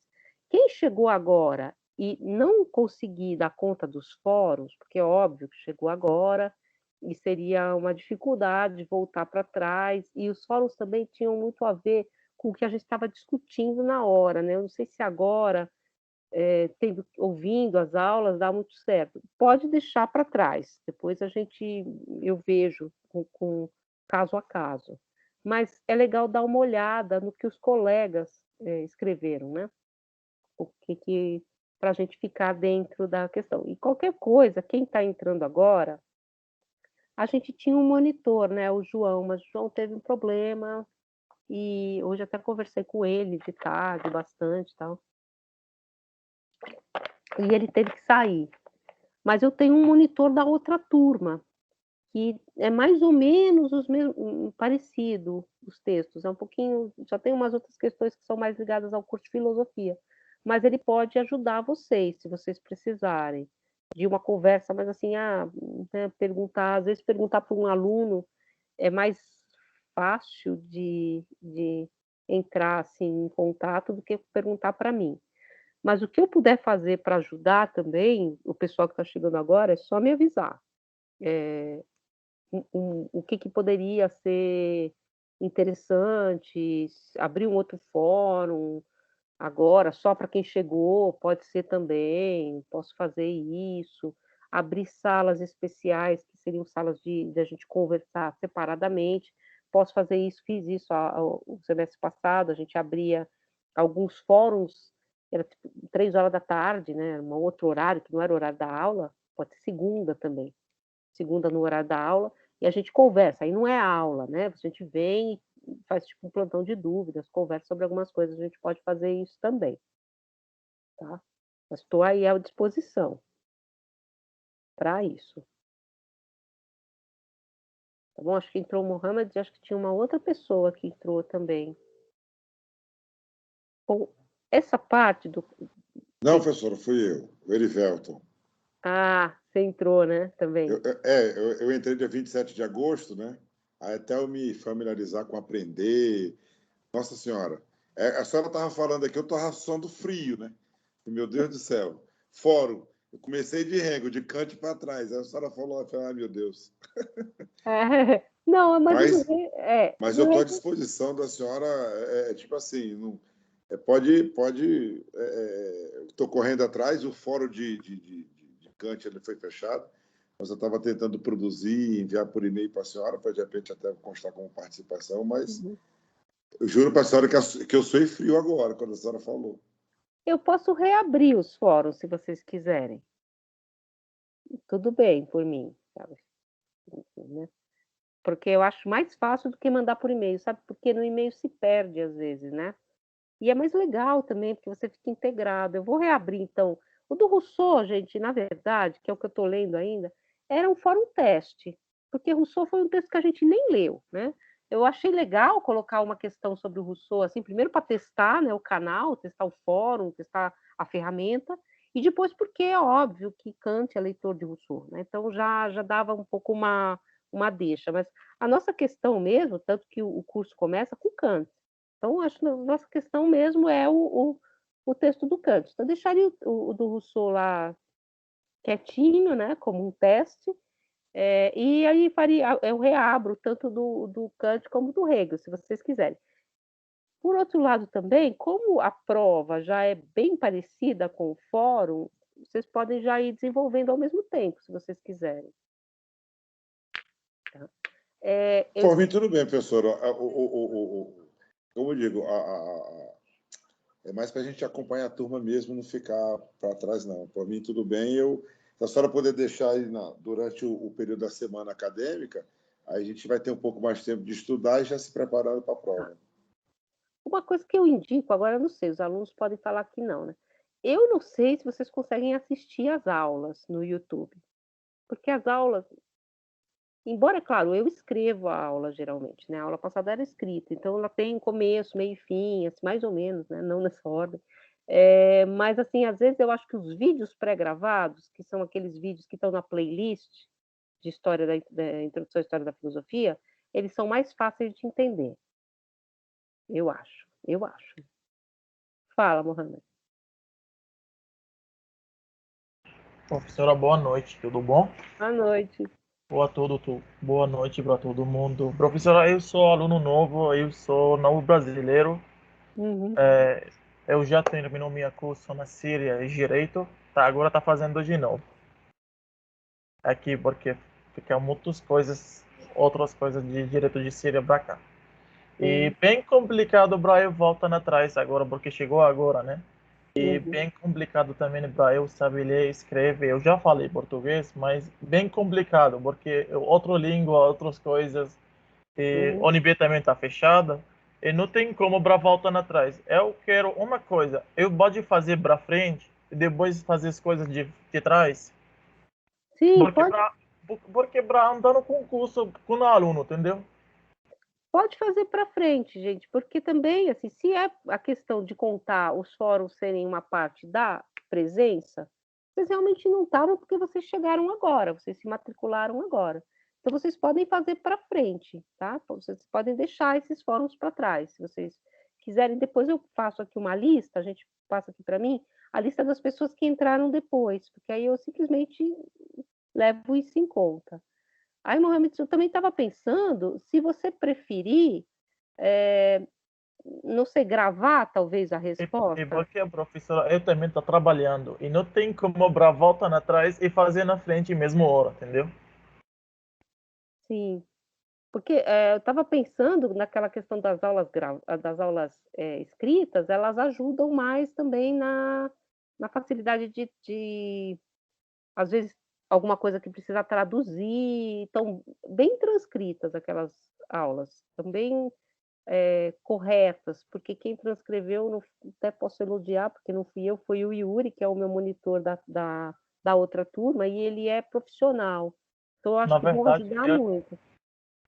Quem chegou agora e não conseguir dar conta dos fóruns, porque é óbvio que chegou agora e seria uma dificuldade voltar para trás, e os fóruns também tinham muito a ver com o que a gente estava discutindo na hora, né? Eu não sei se agora ouvindo as aulas dá muito certo. Pode deixar para trás, depois eu vejo com caso a caso. Mas é legal dar uma olhada no que os colegas escreveram, né? O que para a gente ficar dentro da questão. E qualquer coisa, quem está entrando agora, a gente tinha um monitor, né? O João, mas o João teve um problema e hoje até conversei com ele de tarde bastante, tal. E ele teve que sair. Mas eu tenho um monitor da outra turma, que é mais ou menos parecido os textos, é um pouquinho, já tem umas outras questões que são mais ligadas ao curso de filosofia, mas ele pode ajudar vocês, se vocês precisarem de uma conversa, mas assim, né, às vezes perguntar para um aluno é mais fácil de entrar assim, em contato do que perguntar para mim. Mas o que eu puder fazer para ajudar também, o pessoal que está chegando agora, é só me avisar. O que poderia ser interessante, abrir um outro fórum agora, só para quem chegou, pode ser também, posso fazer isso. Abrir salas especiais, que seriam salas de a gente conversar separadamente. Posso fazer isso, fiz isso o semestre passado, a gente abria alguns fóruns, era tipo 3 horas da tarde, né? Um outro horário, que não era o horário da aula, pode ser segunda também. Segunda no horário da aula, e a gente conversa, aí não é aula, né? A gente vem e faz tipo um plantão de dúvidas, conversa sobre algumas coisas, a gente pode fazer isso também, tá? Mas estou aí à disposição para isso. Tá bom? Acho que entrou o Mohamed e acho que tinha uma outra pessoa que entrou também. Bom, essa parte do... Não, professor, fui eu, o Erivelton. Ah, você entrou, né, também. Eu entrei dia 27 de agosto, né? Aí até eu me familiarizar com aprender. Nossa Senhora, a senhora estava falando aqui, eu estou raçando frio, né? Meu Deus do céu. Fórum, eu comecei de Rengo, de Kant para trás. Aí a senhora falou, ai meu Deus. Não, mas eu estou à disposição da senhora, tipo assim, não, pode, estou correndo atrás, o fórum de Kant ele foi fechado, mas eu estava tentando produzir e enviar por e-mail para a senhora, para de repente até constar como participação, mas eu juro para a senhora que eu sou frio agora, quando a senhora falou. Eu posso reabrir os fóruns, se vocês quiserem. Tudo bem por mim, sabe? Né? Porque eu acho mais fácil do que mandar por e-mail, sabe? Porque no e-mail se perde às vezes, né? E é mais legal também, porque você fica integrado. Eu vou reabrir, então. O do Rousseau, gente, na verdade, que é o que eu estou lendo ainda, era um fórum teste, porque Rousseau foi um texto que a gente nem leu, né? eu achei legal colocar uma questão sobre o Rousseau, assim, primeiro para testar, né, o canal, testar o fórum, testar a ferramenta, e depois porque é óbvio que Kant é leitor de Rousseau, né? Então já dava um pouco uma deixa, mas a nossa questão mesmo, tanto que o curso começa com Kant. Então, acho que a nossa questão mesmo é o texto do Kant. Então, eu deixaria o do Rousseau lá quietinho, né, como um teste, e aí eu reabro tanto do Kant como do Hegel, se vocês quiserem. Por outro lado também, como a prova já é bem parecida com o fórum, vocês podem já ir desenvolvendo ao mesmo tempo, se vocês quiserem. Tá? Por mim, tudo bem, professor. Como eu digo, é mais para a gente acompanhar a turma mesmo, não ficar para trás, não. Por mim, tudo bem. Se a senhora puder deixar aí durante o período da semana acadêmica, aí a gente vai ter um pouco mais de tempo de estudar e já se preparando para a prova. Uma coisa que eu indico, agora eu não sei, os alunos podem falar que não, né? Eu não sei se vocês conseguem assistir as aulas no YouTube, porque as aulas, embora, claro, eu escrevo a aula geralmente, né? A aula passada era escrita, então ela tem começo, meio e fim, assim, mais ou menos, né? Não nessa ordem. Mas, assim, às vezes eu acho que os vídeos pré-gravados, que são aqueles vídeos que estão na playlist de história da introdução à história da filosofia, eles são mais fáceis de entender. Eu acho. Fala, Mohamed. Professora, boa noite, tudo bom? Boa noite. Boa noite para todo mundo. Professora, eu sou aluno novo, eu sou novo brasileiro. Uhum. Eu já terminou minha curso na Síria em Direito, agora tá fazendo de novo. Aqui porque ficam outras coisas de Direito de Síria para cá. E bem complicado para eu voltar atrás agora, porque chegou agora, né? E bem complicado também para eu saber ler e escrever. Eu já falei português, mas bem complicado, porque outra língua, outras coisas. E a UNB também está fechada. E não tem como para voltar atrás. Eu quero uma coisa. Eu pode fazer para frente e depois fazer as coisas de trás. Sim, Porque para andar no concurso com o aluno, entendeu? pode fazer para frente, gente, porque também, assim, se é a questão de contar os fóruns serem uma parte da presença, vocês realmente não estavam porque vocês chegaram agora, vocês se matricularam agora. Então, vocês podem fazer para frente, tá? Vocês podem deixar esses fóruns para trás, se vocês quiserem. Depois eu faço aqui uma lista, a gente passa aqui para mim, a lista das pessoas que entraram depois, porque aí eu simplesmente levo isso em conta. Aí, Mohamed, eu também estava pensando, se você preferir, não sei, gravar talvez a E resposta. porque a professora, eu também estou trabalhando e não tem como para voltar atrás e fazer na frente mesmo hora, entendeu? Sim, porque eu estava pensando naquela questão das aulas escritas, elas ajudam mais também na facilidade às vezes, alguma coisa que precisa traduzir, estão bem transcritas aquelas aulas, também corretas, porque quem transcreveu, até posso elogiar, porque não fui eu, foi o Yuri, que é o meu monitor da outra turma, e ele é profissional. Então, eu acho Na que vão verdade, ajudar muito.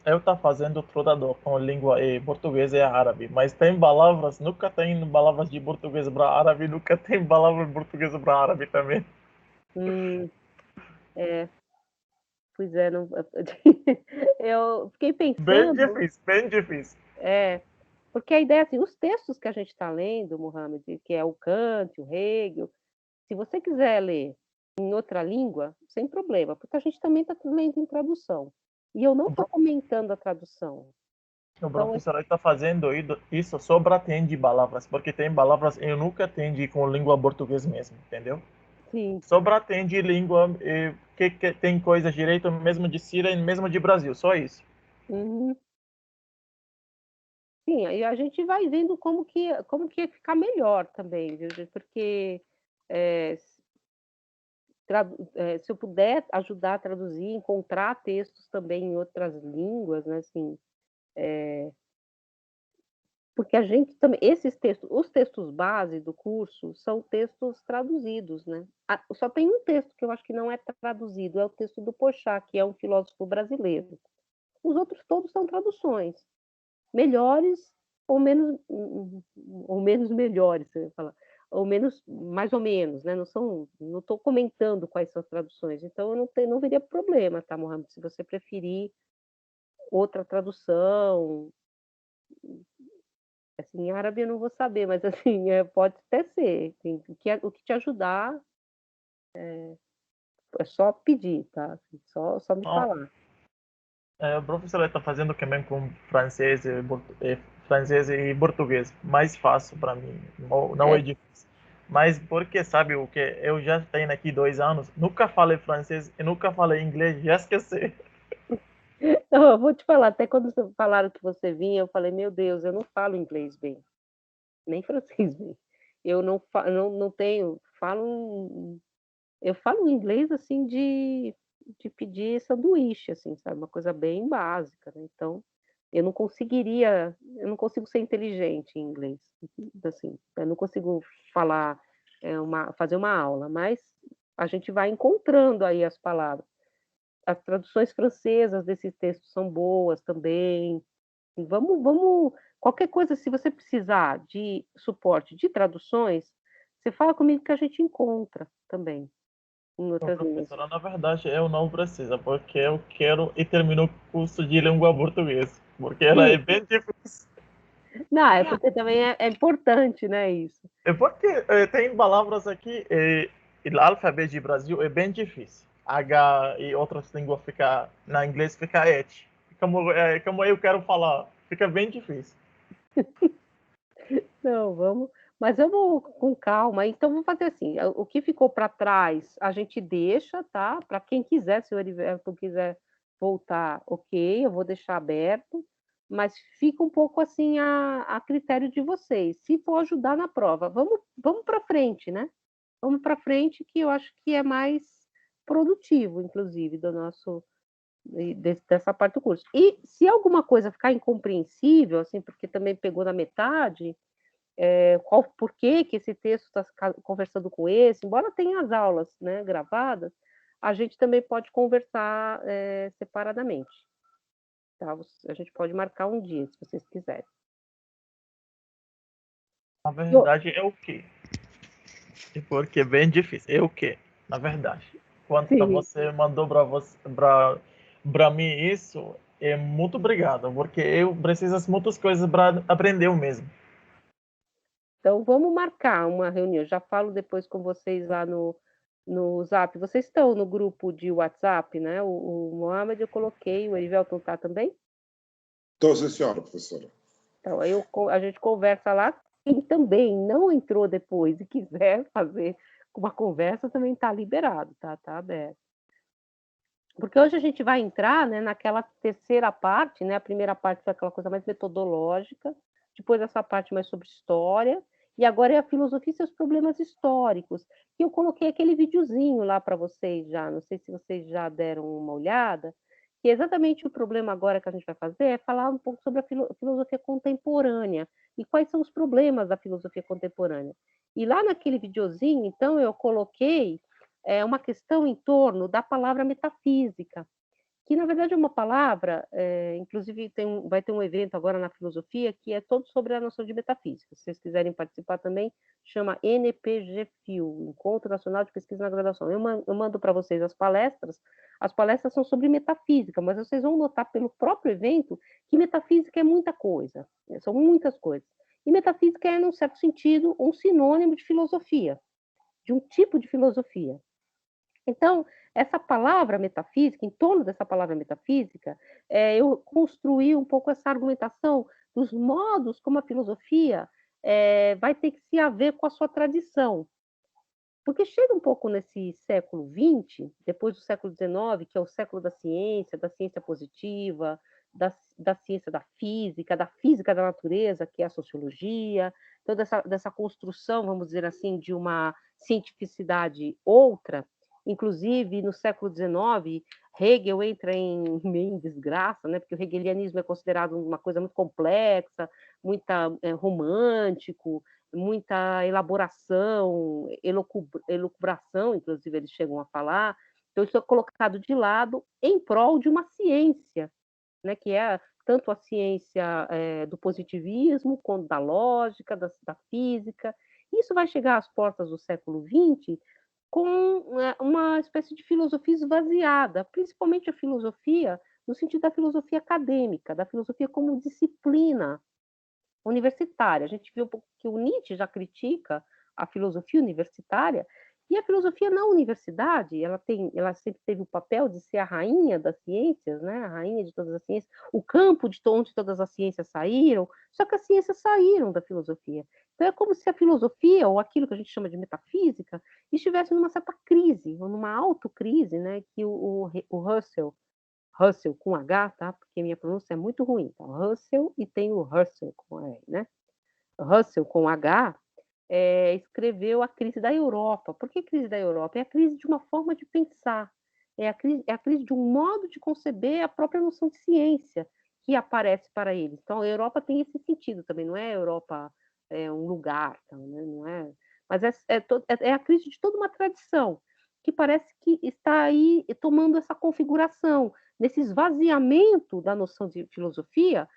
eu tá fazendo tradador com língua português e árabe, mas tem palavras, nunca tem palavras de português para árabe, nunca tem palavras de português para árabe também. É, pois é, não, eu fiquei Bem pensando, difícil, bem difícil. porque a ideia, assim, os textos que a gente está lendo, Mohamed, que é o Kant, o Hegel, se você quiser ler em outra língua, sem problema, porque a gente também está lendo em tradução. E eu não O estou pro- comentando a tradução. o Então, professor está fazendo isso só para atender palavras, porque tem palavras eu nunca atendi com língua português mesmo, entendeu? sim, Só para atender língua que tem coisa direito mesmo de Síria e mesmo de Brasil, só isso. uhum. Sim, aí a gente vai vendo como que ia ficar melhor também, viu, gente? Porque é, se eu puder ajudar a traduzir, encontrar textos também em outras línguas, né, assim, porque a gente também, esses textos, os textos base do curso são textos traduzidos, né? Só tem um texto que eu acho que não é traduzido, é o texto do Porchat, que é um filósofo brasileiro. Os outros todos são traduções. melhores ou menos melhores, você vai falar, ou menos, mais ou menos, né? Não estou comentando quais são as traduções, então eu não veria problema, tá, Mohamed? Se você preferir outra tradução, assim, em árabe eu não vou saber, mas assim, pode até ser. O que te ajudar é só pedir, tá? Assim, só me Não, falar. o professor está fazendo também com francês e português. Mais fácil para mim, não é É, difícil. Mas porque, sabe o que? Eu já tenho aqui 2 anos, nunca falei francês e nunca falei inglês, já esqueci. não, eu vou te falar, até quando falaram que você vinha, eu falei, meu Deus, eu não falo inglês bem, nem francês bem. Eu não tenho, eu falo inglês assim de pedir sanduíche, assim, sabe? Uma coisa bem básica, né? Então, eu não consigo ser inteligente em inglês, assim, eu não consigo falar, fazer uma aula, mas a gente vai encontrando aí as palavras. As traduções francesas desses textos são boas também. E qualquer coisa, se você precisar de suporte de traduções, você fala comigo que a gente encontra também em Não, outras línguas. professora, na verdade eu não preciso, porque eu quero e termino o curso de língua portuguesa, porque ela é Sim, bem difícil. não, é porque também é importante, né, isso. É porque tem palavras aqui, o alfabeto de Brasil é bem difícil. H e outras línguas fica, na inglês fica et. Como eu quero falar, fica bem difícil. Não, mas vamos com calma. Então, vamos fazer assim: o que ficou para trás, a gente deixa, tá? Para quem quiser, se o Heriberto quiser voltar, ok, eu vou deixar aberto, mas fica um pouco assim a critério de vocês. Se for ajudar na prova, vamos para frente, né? Vamos para frente, que eu acho que é mais produtivo, inclusive, dessa parte do curso. E se alguma coisa ficar incompreensível, assim, porque também pegou na metade, por que esse texto está conversando com esse, embora tenha as aulas, né, gravadas, a gente também pode conversar separadamente. Tá? A gente pode marcar um dia, se vocês quiserem. Na verdade, é o quê? Porque é bem difícil. É o quê? Na verdade. Quando Sim. você mandou para mim isso, é muito obrigado, porque eu preciso de muitas coisas para aprender mesmo. Então, vamos marcar uma reunião. Já falo depois com vocês lá no Zap. Vocês estão no grupo de WhatsApp, né? O Mohamed eu coloquei, o Erivelton está também? Então, sim, senhora, professora. Então, aí a gente conversa lá. Quem também não entrou depois e quiser fazer uma conversa, também está liberado, tá? Está aberto. Porque hoje a gente vai entrar, né, naquela terceira parte, né? A primeira parte foi aquela coisa mais metodológica, depois essa parte mais sobre história, e agora é a filosofia e seus problemas históricos. E eu coloquei aquele videozinho lá para vocês já, não sei se vocês já deram uma olhada, que exatamente o problema agora que a gente vai fazer é falar um pouco sobre a filosofia contemporânea e quais são os problemas da filosofia contemporânea. E lá naquele videozinho, então, eu coloquei uma questão em torno da palavra metafísica, que na verdade é uma palavra, inclusive vai ter um evento agora na filosofia que é todo sobre a noção de metafísica. Se vocês quiserem participar também, chama NPGFIL, Encontro Nacional de Pesquisa na Graduação. Eu mando para vocês as palestras são sobre metafísica, mas vocês vão notar pelo próprio evento que metafísica é muita coisa, são muitas coisas. E metafísica é, num certo sentido, um sinônimo de filosofia, de um tipo de filosofia. Então, essa palavra metafísica, em torno dessa palavra metafísica, eu construí um pouco essa argumentação dos modos como a filosofia vai ter que se haver com a sua tradição. Porque chega um pouco nesse século XX, depois do século XIX, que é o século da ciência positiva, da ciência da física da natureza, que é a sociologia, toda dessa construção, vamos dizer assim, de uma cientificidade outra. Inclusive, no século XIX, Hegel entra meio em desgraça, né? Porque o hegelianismo é considerado uma coisa muito complexa, muito romântico, muita elaboração, elucubração, inclusive eles chegam a falar. Então, isso é colocado de lado em prol de uma ciência, né, que é tanto a ciência do positivismo, quanto da lógica, da física. Isso vai chegar às portas do século XX com uma espécie de filosofia esvaziada, principalmente a filosofia no sentido da filosofia acadêmica, da filosofia como disciplina universitária. A gente viu que o Nietzsche já critica a filosofia universitária, e a filosofia na universidade, ela sempre teve o papel de ser a rainha das ciências, né? A rainha de todas as ciências, o campo de onde todas as ciências saíram, só que as ciências saíram da filosofia. Então é como se a filosofia, ou aquilo que a gente chama de metafísica, estivesse numa certa crise, ou numa autocrise, né? Que o Russell com H, tá? Porque minha pronúncia é muito ruim, tá? Russell e tem o Russell com R, né? Russell com H escreveu a crise da Europa. Por que crise da Europa? É a crise de uma forma de pensar, é a crise de um modo de conceber a própria noção de ciência que aparece para eles. Então, a Europa tem esse sentido também, não é a Europa um lugar, então, né? Não é, mas é a crise de toda uma tradição que parece que está aí tomando essa configuração, nesse esvaziamento da noção de filosofia,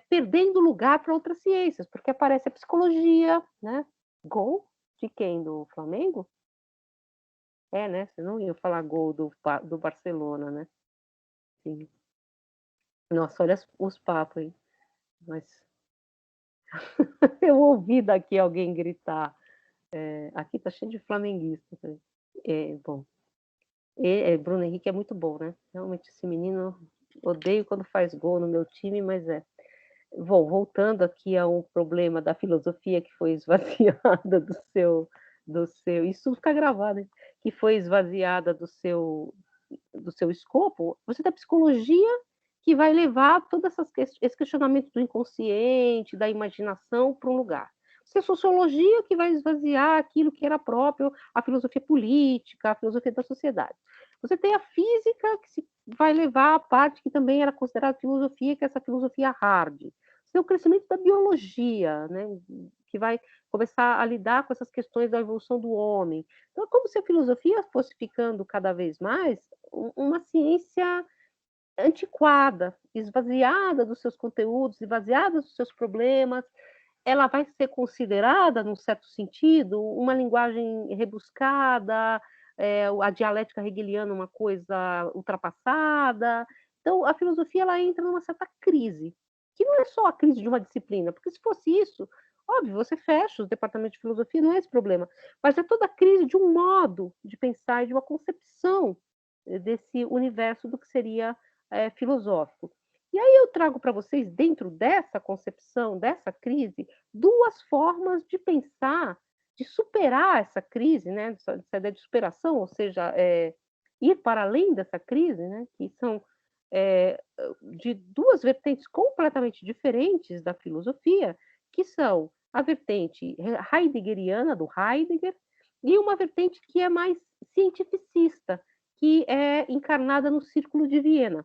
perdendo lugar para outras ciências, porque aparece a psicologia, né? Gol de quem? Do Flamengo? Né? Você não ia falar gol do Barcelona, né? Sim. Nossa, olha os papos aí. Mas eu ouvi daqui alguém gritar. Aqui tá cheio de flamenguista. Bom, Bruno Henrique é muito bom, né? Realmente esse menino, odeio quando faz gol no meu time, mas Bom, voltando aqui a um problema da filosofia que foi esvaziada do seu, isso fica gravado, hein? Que foi esvaziada do seu escopo, você tem a psicologia que vai levar todos esse questionamento do inconsciente, da imaginação para um lugar. Você tem a sociologia que vai esvaziar aquilo que era próprio à filosofia política, à filosofia da sociedade. Você tem a física que vai levar a parte que também era considerada filosofia, que é essa filosofia hard. Você tem o crescimento da biologia, né, que vai começar a lidar com essas questões da evolução do homem. Então, é como se a filosofia fosse ficando cada vez mais uma ciência antiquada, esvaziada dos seus conteúdos, esvaziada dos seus problemas. Ela vai ser considerada, num certo sentido, uma linguagem rebuscada, a dialética hegeliana uma coisa ultrapassada. Então, a filosofia ela entra numa certa crise, que não é só a crise de uma disciplina, porque se fosse isso, óbvio, você fecha os departamentos de filosofia, não é esse problema, mas é toda a crise de um modo de pensar e de uma concepção desse universo do que seria filosófico. E aí eu trago para vocês, dentro dessa concepção, dessa crise, duas formas de pensar, de superar essa crise, né? Essa ideia de superação, ou seja, ir para além dessa crise, né? Que são de duas vertentes completamente diferentes da filosofia, que são a vertente heideggeriana, do Heidegger, e uma vertente que é mais cientificista, que é encarnada no Círculo de Viena,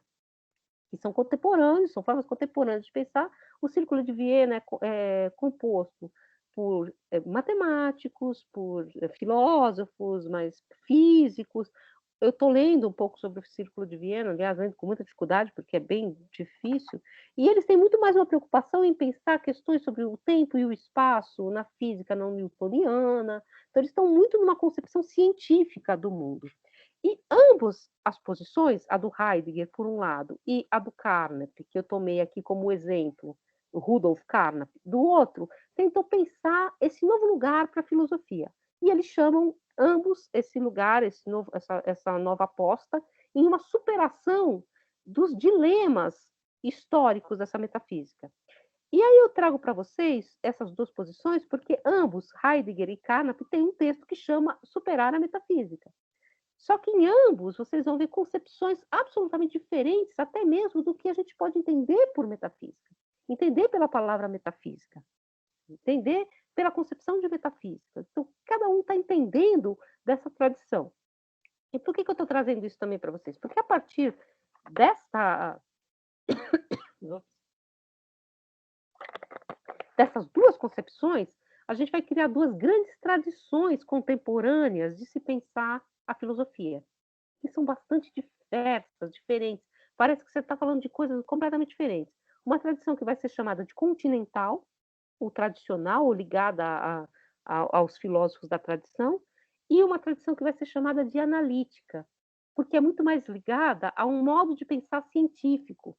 que são contemporâneos, são formas contemporâneas de pensar. O Círculo de Viena é composto por matemáticos, por filósofos, mas físicos. Eu estou lendo um pouco sobre o Círculo de Viena, aliás, lendo com muita dificuldade, porque é bem difícil, e eles têm muito mais uma preocupação em pensar questões sobre o tempo e o espaço na física não newtoniana. Então, eles estão muito numa concepção científica do mundo. E ambas as posições, a do Heidegger, por um lado, e a do Carnap, que eu tomei aqui como exemplo, o Rudolf Carnap, do outro, tentam pensar esse novo lugar para a filosofia. E eles chamam ambos esse lugar, essa nova aposta, em uma superação dos dilemas históricos dessa metafísica. E aí eu trago para vocês essas duas posições, porque ambos, Heidegger e Carnap, têm um texto que chama Superar a Metafísica. Só que em ambos vocês vão ver concepções absolutamente diferentes, até mesmo do que a gente pode entender por metafísica, entender pela palavra metafísica, entender pela concepção de metafísica. Então, cada um está entendendo dessa tradição. E por que eu estou trazendo isso também para vocês? Porque a partir dessas duas concepções, a gente vai criar duas grandes tradições contemporâneas de se pensar a filosofia, que são bastante diversas, diferentes, parece que você está falando de coisas completamente diferentes. Uma tradição que vai ser chamada de continental, o tradicional, ou ligada aos filósofos da tradição, e uma tradição que vai ser chamada de analítica, porque é muito mais ligada a um modo de pensar científico,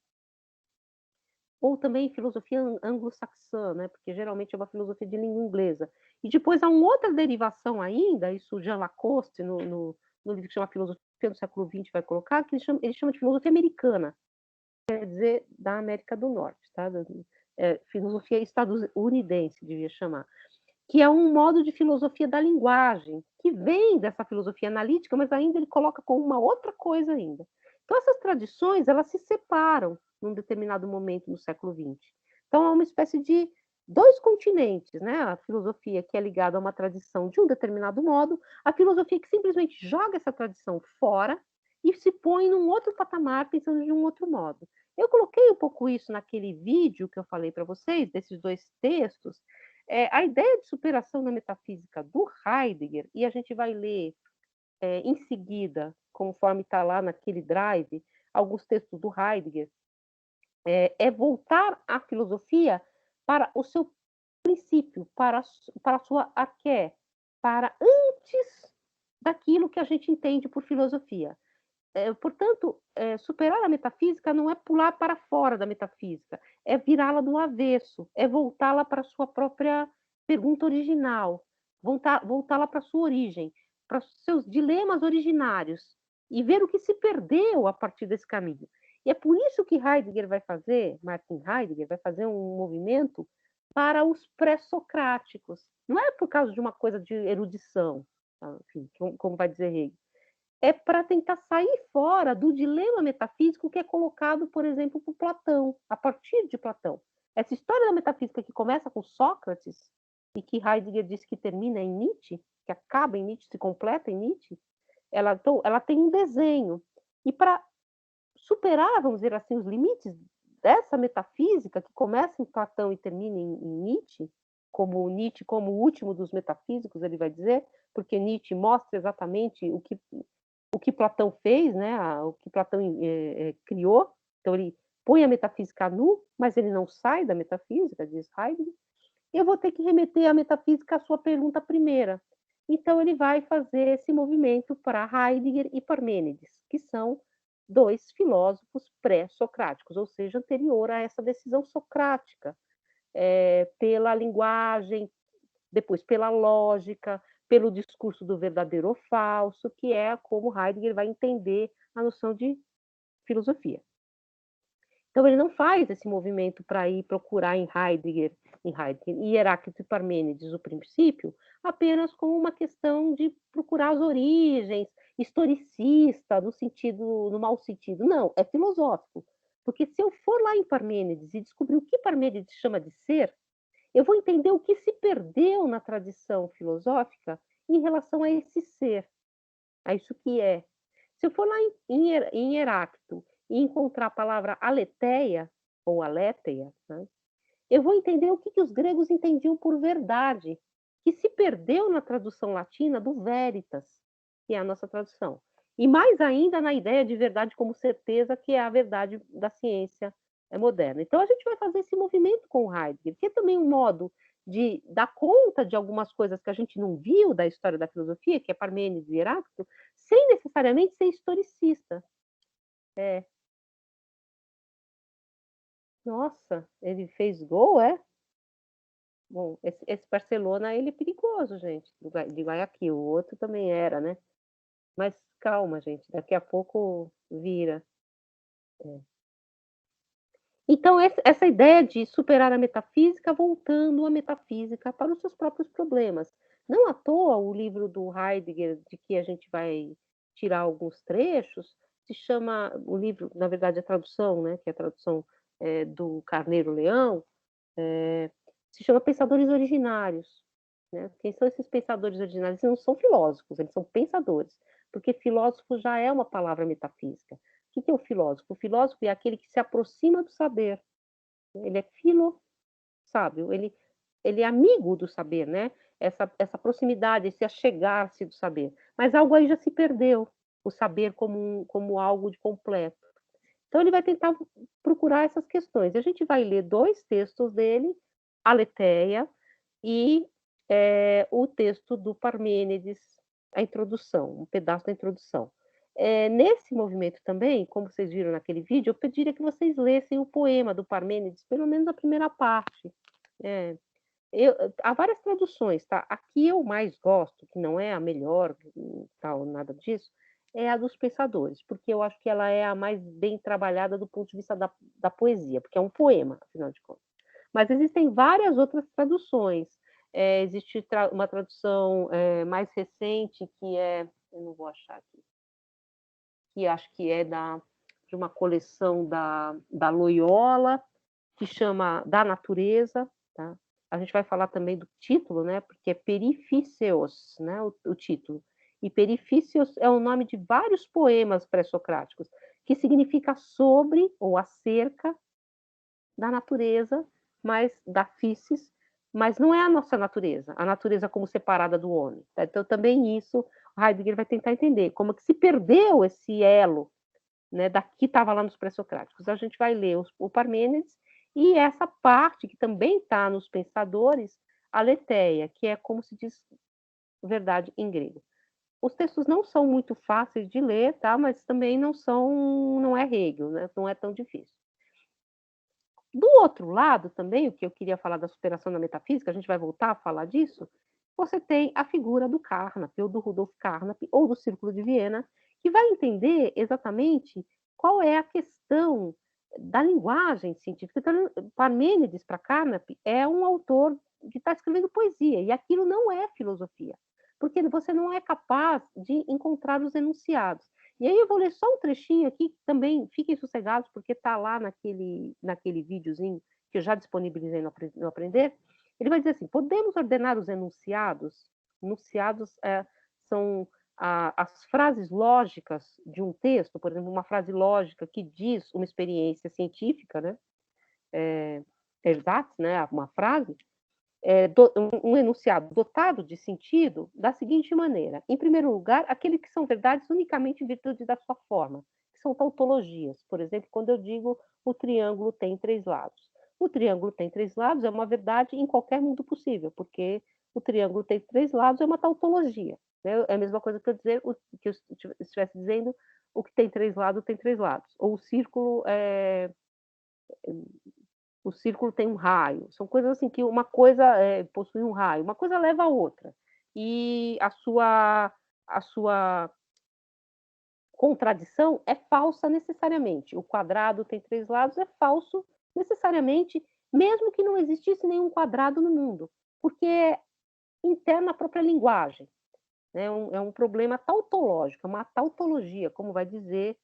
ou também filosofia anglo-saxã, né? Porque geralmente é uma filosofia de língua inglesa. E depois há uma outra derivação ainda, isso Jean Lacoste, no livro que chama Filosofia do Século XX, vai colocar, que ele chama de filosofia americana, quer dizer, da América do Norte, tá? Filosofia estadunidense, devia chamar, que é um modo de filosofia da linguagem, que vem dessa filosofia analítica, mas ainda ele coloca como uma outra coisa ainda. Então, essas tradições, elas se separam num determinado momento no século XX. Então, é uma espécie de dois continentes, né? A filosofia que é ligada a uma tradição de um determinado modo, a filosofia que simplesmente joga essa tradição fora e se põe num outro patamar, pensando de um outro modo. Eu coloquei um pouco isso naquele vídeo que eu falei para vocês, desses dois textos. A ideia de superação da metafísica do Heidegger, e a gente vai ler em seguida, conforme está lá naquele drive, alguns textos do Heidegger, é voltar a filosofia para o seu princípio, para a sua arqué, para antes daquilo que a gente entende por filosofia. Portanto, superar a metafísica não é pular para fora da metafísica, é virá-la do avesso, é voltá-la para a sua própria pergunta original, voltá-la para a sua origem, para os seus dilemas originários, e ver o que se perdeu a partir desse caminho. E é por isso que Heidegger vai fazer, Martin Heidegger vai fazer um movimento para os pré-socráticos. Não é por causa de uma coisa de erudição, enfim, como vai dizer Hegel. É para tentar sair fora do dilema metafísico que é colocado, por exemplo, por Platão, a partir de Platão. Essa história da metafísica que começa com Sócrates e que Heidegger diz que termina em Nietzsche, que acaba em Nietzsche, se completa em Nietzsche, ela tem um desenho. E para superar, vamos dizer assim, os limites dessa metafísica que começa em Platão e termina em Nietzsche, como o último dos metafísicos, ele vai dizer, porque Nietzsche mostra exatamente o que Platão fez, né? O que Platão criou. Então, ele põe a metafísica nu, mas ele não sai da metafísica, diz Heidegger. Eu vou ter que remeter a metafísica à sua pergunta primeira. Então, ele vai fazer esse movimento para Heidegger e Parmênides, que são dois filósofos pré-socráticos, ou seja, anterior a essa decisão socrática, pela linguagem, depois pela lógica, pelo discurso do verdadeiro ou falso, que é como Heidegger vai entender a noção de filosofia. Então, ele não faz esse movimento para ir procurar em Heidegger e Heráclito e Parmênides o princípio, apenas com uma questão de procurar as origens, historicista, no mau sentido. Não, é filosófico. Porque se eu for lá em Parmênides e descobrir o que Parmênides chama de ser, eu vou entender o que se perdeu na tradição filosófica em relação a esse ser, a isso que é. Se eu for lá em Heráclito e encontrar a palavra aletheia, ou aletheia, né, eu vou entender o que os gregos entendiam por verdade, que se perdeu na tradução latina do veritas, que é a nossa tradução. E mais ainda na ideia de verdade como certeza, que é a verdade da ciência moderna. Então, a gente vai fazer esse movimento com o Heidegger, que é também um modo de dar conta de algumas coisas que a gente não viu da história da filosofia, que é Parmênides e Heráclito, sem necessariamente ser historicista. Nossa, ele fez gol, é? Bom, esse Barcelona, ele é perigoso, gente, de Guayaquil. O outro também era, né? Mas calma, gente, daqui a pouco vira. Então, essa ideia de superar a metafísica, voltando a metafísica para os seus próprios problemas. Não à toa, o livro do Heidegger, de que a gente vai tirar alguns trechos, se chama, o livro, na verdade, a tradução, né, que é a tradução do Carneiro Leão, se chama Pensadores Originários. Né? Quem são esses pensadores originários? Eles não são filósofos, eles são pensadores, porque filósofo já é uma palavra metafísica. O que é o filósofo? O filósofo é aquele que se aproxima do saber. Ele é sábio, ele é amigo do saber, né? Essa proximidade, esse achegar-se do saber. Mas algo aí já se perdeu, o saber como algo de completo. Então, ele vai tentar procurar essas questões. A gente vai ler 2 textos dele, Aletheia e o texto do Parmênides, a introdução, um pedaço da introdução. Nesse movimento também, como vocês viram naquele vídeo, eu pediria que vocês lessem o poema do Parmênides, pelo menos a primeira parte. Há várias traduções, tá? A que eu mais gosto, que não é a melhor, tal, nada disso, é a dos pensadores, porque eu acho que ela é a mais bem trabalhada do ponto de vista da poesia, porque é um poema, afinal de contas. Mas existem várias outras traduções. Existe uma tradução mais recente, que eu não vou achar aqui, que acho que é de uma coleção da Loyola, que chama Da Natureza, tá? A gente vai falar também do título, né? Porque é Perifíceos, né? O título. E Perifíceos é o nome de vários poemas pré-socráticos, que significa sobre ou acerca da natureza, mas da físis, mas não é a nossa natureza, a natureza como separada do homem. Tá? Então, também isso, o Heidegger vai tentar entender, como que se perdeu esse elo, né, que estava lá nos pré-socráticos. A gente vai ler o Parmênides e essa parte que também está nos pensadores, a Aletheia, que é como se diz verdade em grego. Os textos não são muito fáceis de ler, tá? Mas também não é Hegel, né? Não é tão difícil. Do outro lado também, o que eu queria falar da superação da metafísica, a gente vai voltar a falar disso, você tem a figura do Carnap, ou do Rudolf Carnap, ou do Círculo de Viena, que vai entender exatamente qual é a questão da linguagem científica. Então, Parmênides, para Carnap, é um autor que está escrevendo poesia, e aquilo não é filosofia, porque você não é capaz de encontrar os enunciados. E aí eu vou ler só um trechinho aqui, também fiquem sossegados, porque está lá naquele videozinho que eu já disponibilizei no Aprender. Ele vai dizer assim, podemos ordenar os enunciados? Enunciados são as frases lógicas de um texto, por exemplo, uma frase lógica que diz uma experiência científica, né? Ersatz, né? Uma frase, um enunciado dotado de sentido da seguinte maneira. Em primeiro lugar, aqueles que são verdades unicamente em virtude da sua forma, que são tautologias. Por exemplo, quando eu digo o triângulo tem 3 lados. O triângulo tem 3 lados é uma verdade em qualquer mundo possível, porque o triângulo tem 3 lados é uma tautologia. Né? É a mesma coisa que eu estivesse dizendo o que tem 3 lados tem 3 lados. Ou o círculo tem um raio. São coisas assim que uma coisa possui um raio, uma coisa leva a outra. E a sua contradição é falsa necessariamente. O quadrado tem 3 lados é falso necessariamente, mesmo que não existisse nenhum quadrado no mundo, porque é interno à própria linguagem. Né? É um problema tautológico, é uma tautologia, como vai dizer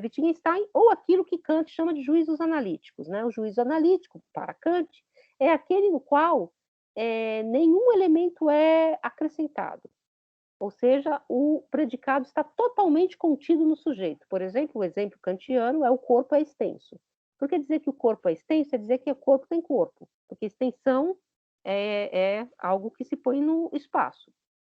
Wittgenstein, ou aquilo que Kant chama de juízos analíticos. Né? O juízo analítico, para Kant, é aquele no qual nenhum elemento é acrescentado. Ou seja, o predicado está totalmente contido no sujeito. Por exemplo, o exemplo kantiano é o corpo é extenso. Porque dizer que o corpo é extenso é dizer que o corpo tem corpo, porque extensão é algo que se põe no espaço.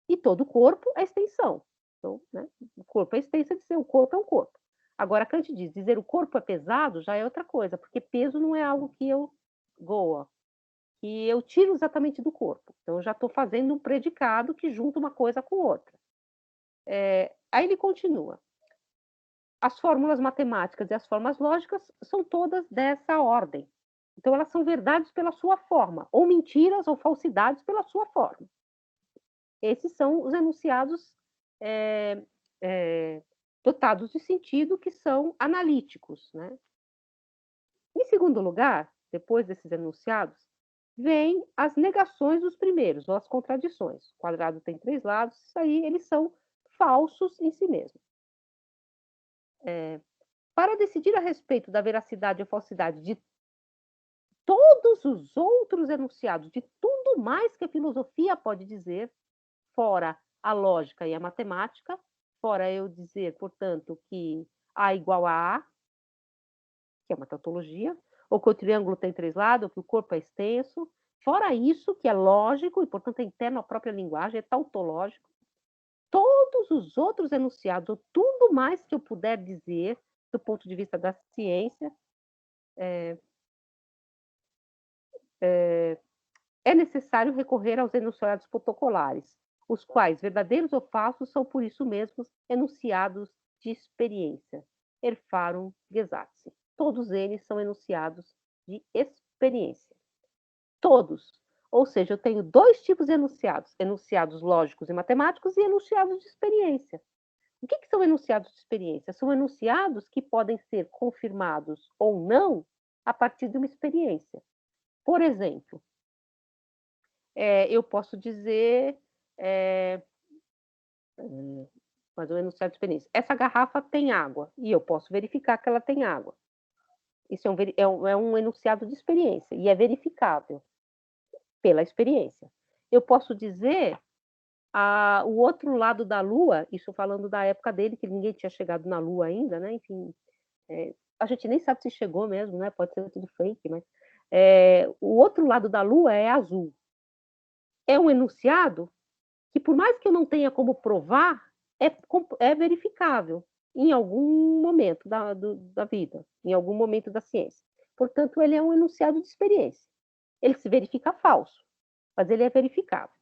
E todo corpo é extensão. Então, né, o corpo é extenso é dizer o corpo é um corpo. Agora, Kant dizer o corpo é pesado já é outra coisa, porque peso não é algo que eu que eu tiro exatamente do corpo. Então, eu já estou fazendo um predicado que junta uma coisa com outra. Aí ele continua. As fórmulas matemáticas e as formas lógicas são todas dessa ordem. Então, elas são verdades pela sua forma, ou mentiras ou falsidades pela sua forma. Esses são os enunciados dotados de sentido, que são analíticos. Né? Em segundo lugar, depois desses enunciados, vêm as negações dos primeiros, ou as contradições. O quadrado tem 3 lados, isso aí eles são falsos em si mesmos. Para decidir a respeito da veracidade ou falsidade de todos os outros enunciados, de tudo mais que a filosofia pode dizer, fora a lógica e a matemática, fora eu dizer, portanto, que A igual a A, que é uma tautologia, ou que o triângulo tem 3 lados, ou que o corpo é extenso, fora isso, que é lógico e, portanto, é interno à própria linguagem, é tautológico, todos os outros enunciados, ou tudo mais que eu puder dizer do ponto de vista da ciência, é necessário recorrer aos enunciados protocolares, os quais, verdadeiros ou falsos, são por isso mesmos enunciados de experiência. Erfahrung Gesetze. Todos eles são enunciados de experiência. Todos. Ou seja, eu tenho dois tipos de enunciados: enunciados lógicos e matemáticos e enunciados de experiência. O que são enunciados de experiência? São enunciados que podem ser confirmados ou não a partir de uma experiência. Por exemplo, eu posso dizer, mas um enunciado de experiência, essa garrafa tem água, e eu posso verificar que ela tem água. Isso é um enunciado de experiência, e é verificável pela experiência. Eu posso dizer o outro lado da Lua, isso falando da época dele, que ninguém tinha chegado na Lua ainda, né? Enfim, a gente nem sabe se chegou mesmo, né? Pode ser tudo fake, mas o outro lado da Lua é azul. É um enunciado que, por mais que eu não tenha como provar, é verificável em algum momento da vida, em algum momento da ciência. Portanto, ele é um enunciado de experiência. Ele se verifica falso, mas ele é verificável.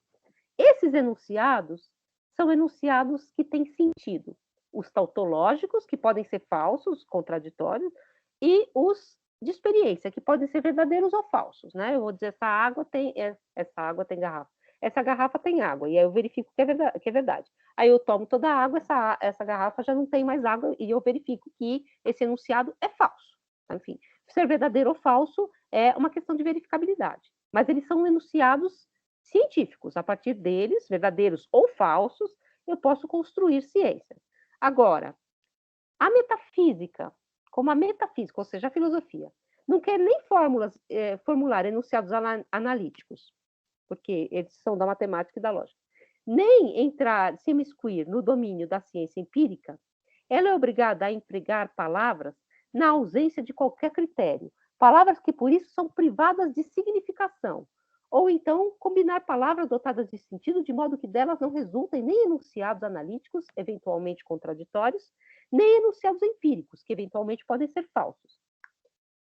Esses enunciados são enunciados que têm sentido. Os tautológicos, que podem ser falsos, contraditórios, e os de experiência, que podem ser verdadeiros ou falsos, né? Eu vou dizer, essa água tem garrafa. Essa garrafa tem água, e aí eu verifico que é verdade. Aí eu tomo toda a água, essa garrafa já não tem mais água, e eu verifico que esse enunciado é falso. Enfim, ser verdadeiro ou falso é uma questão de verificabilidade. Mas eles são enunciados científicos. A partir deles, verdadeiros ou falsos, eu posso construir ciência. Agora, a metafísica, como a metafísica, ou seja, a filosofia, não quer nem formular enunciados analíticos, porque eles são da matemática e da lógica, nem se imiscuir no domínio da ciência empírica. Ela é obrigada a empregar palavras na ausência de qualquer critério, palavras que, por isso, são privadas de significação, ou então combinar palavras dotadas de sentido de modo que delas não resultem nem enunciados analíticos, eventualmente contraditórios, nem enunciados empíricos, que eventualmente podem ser falsos.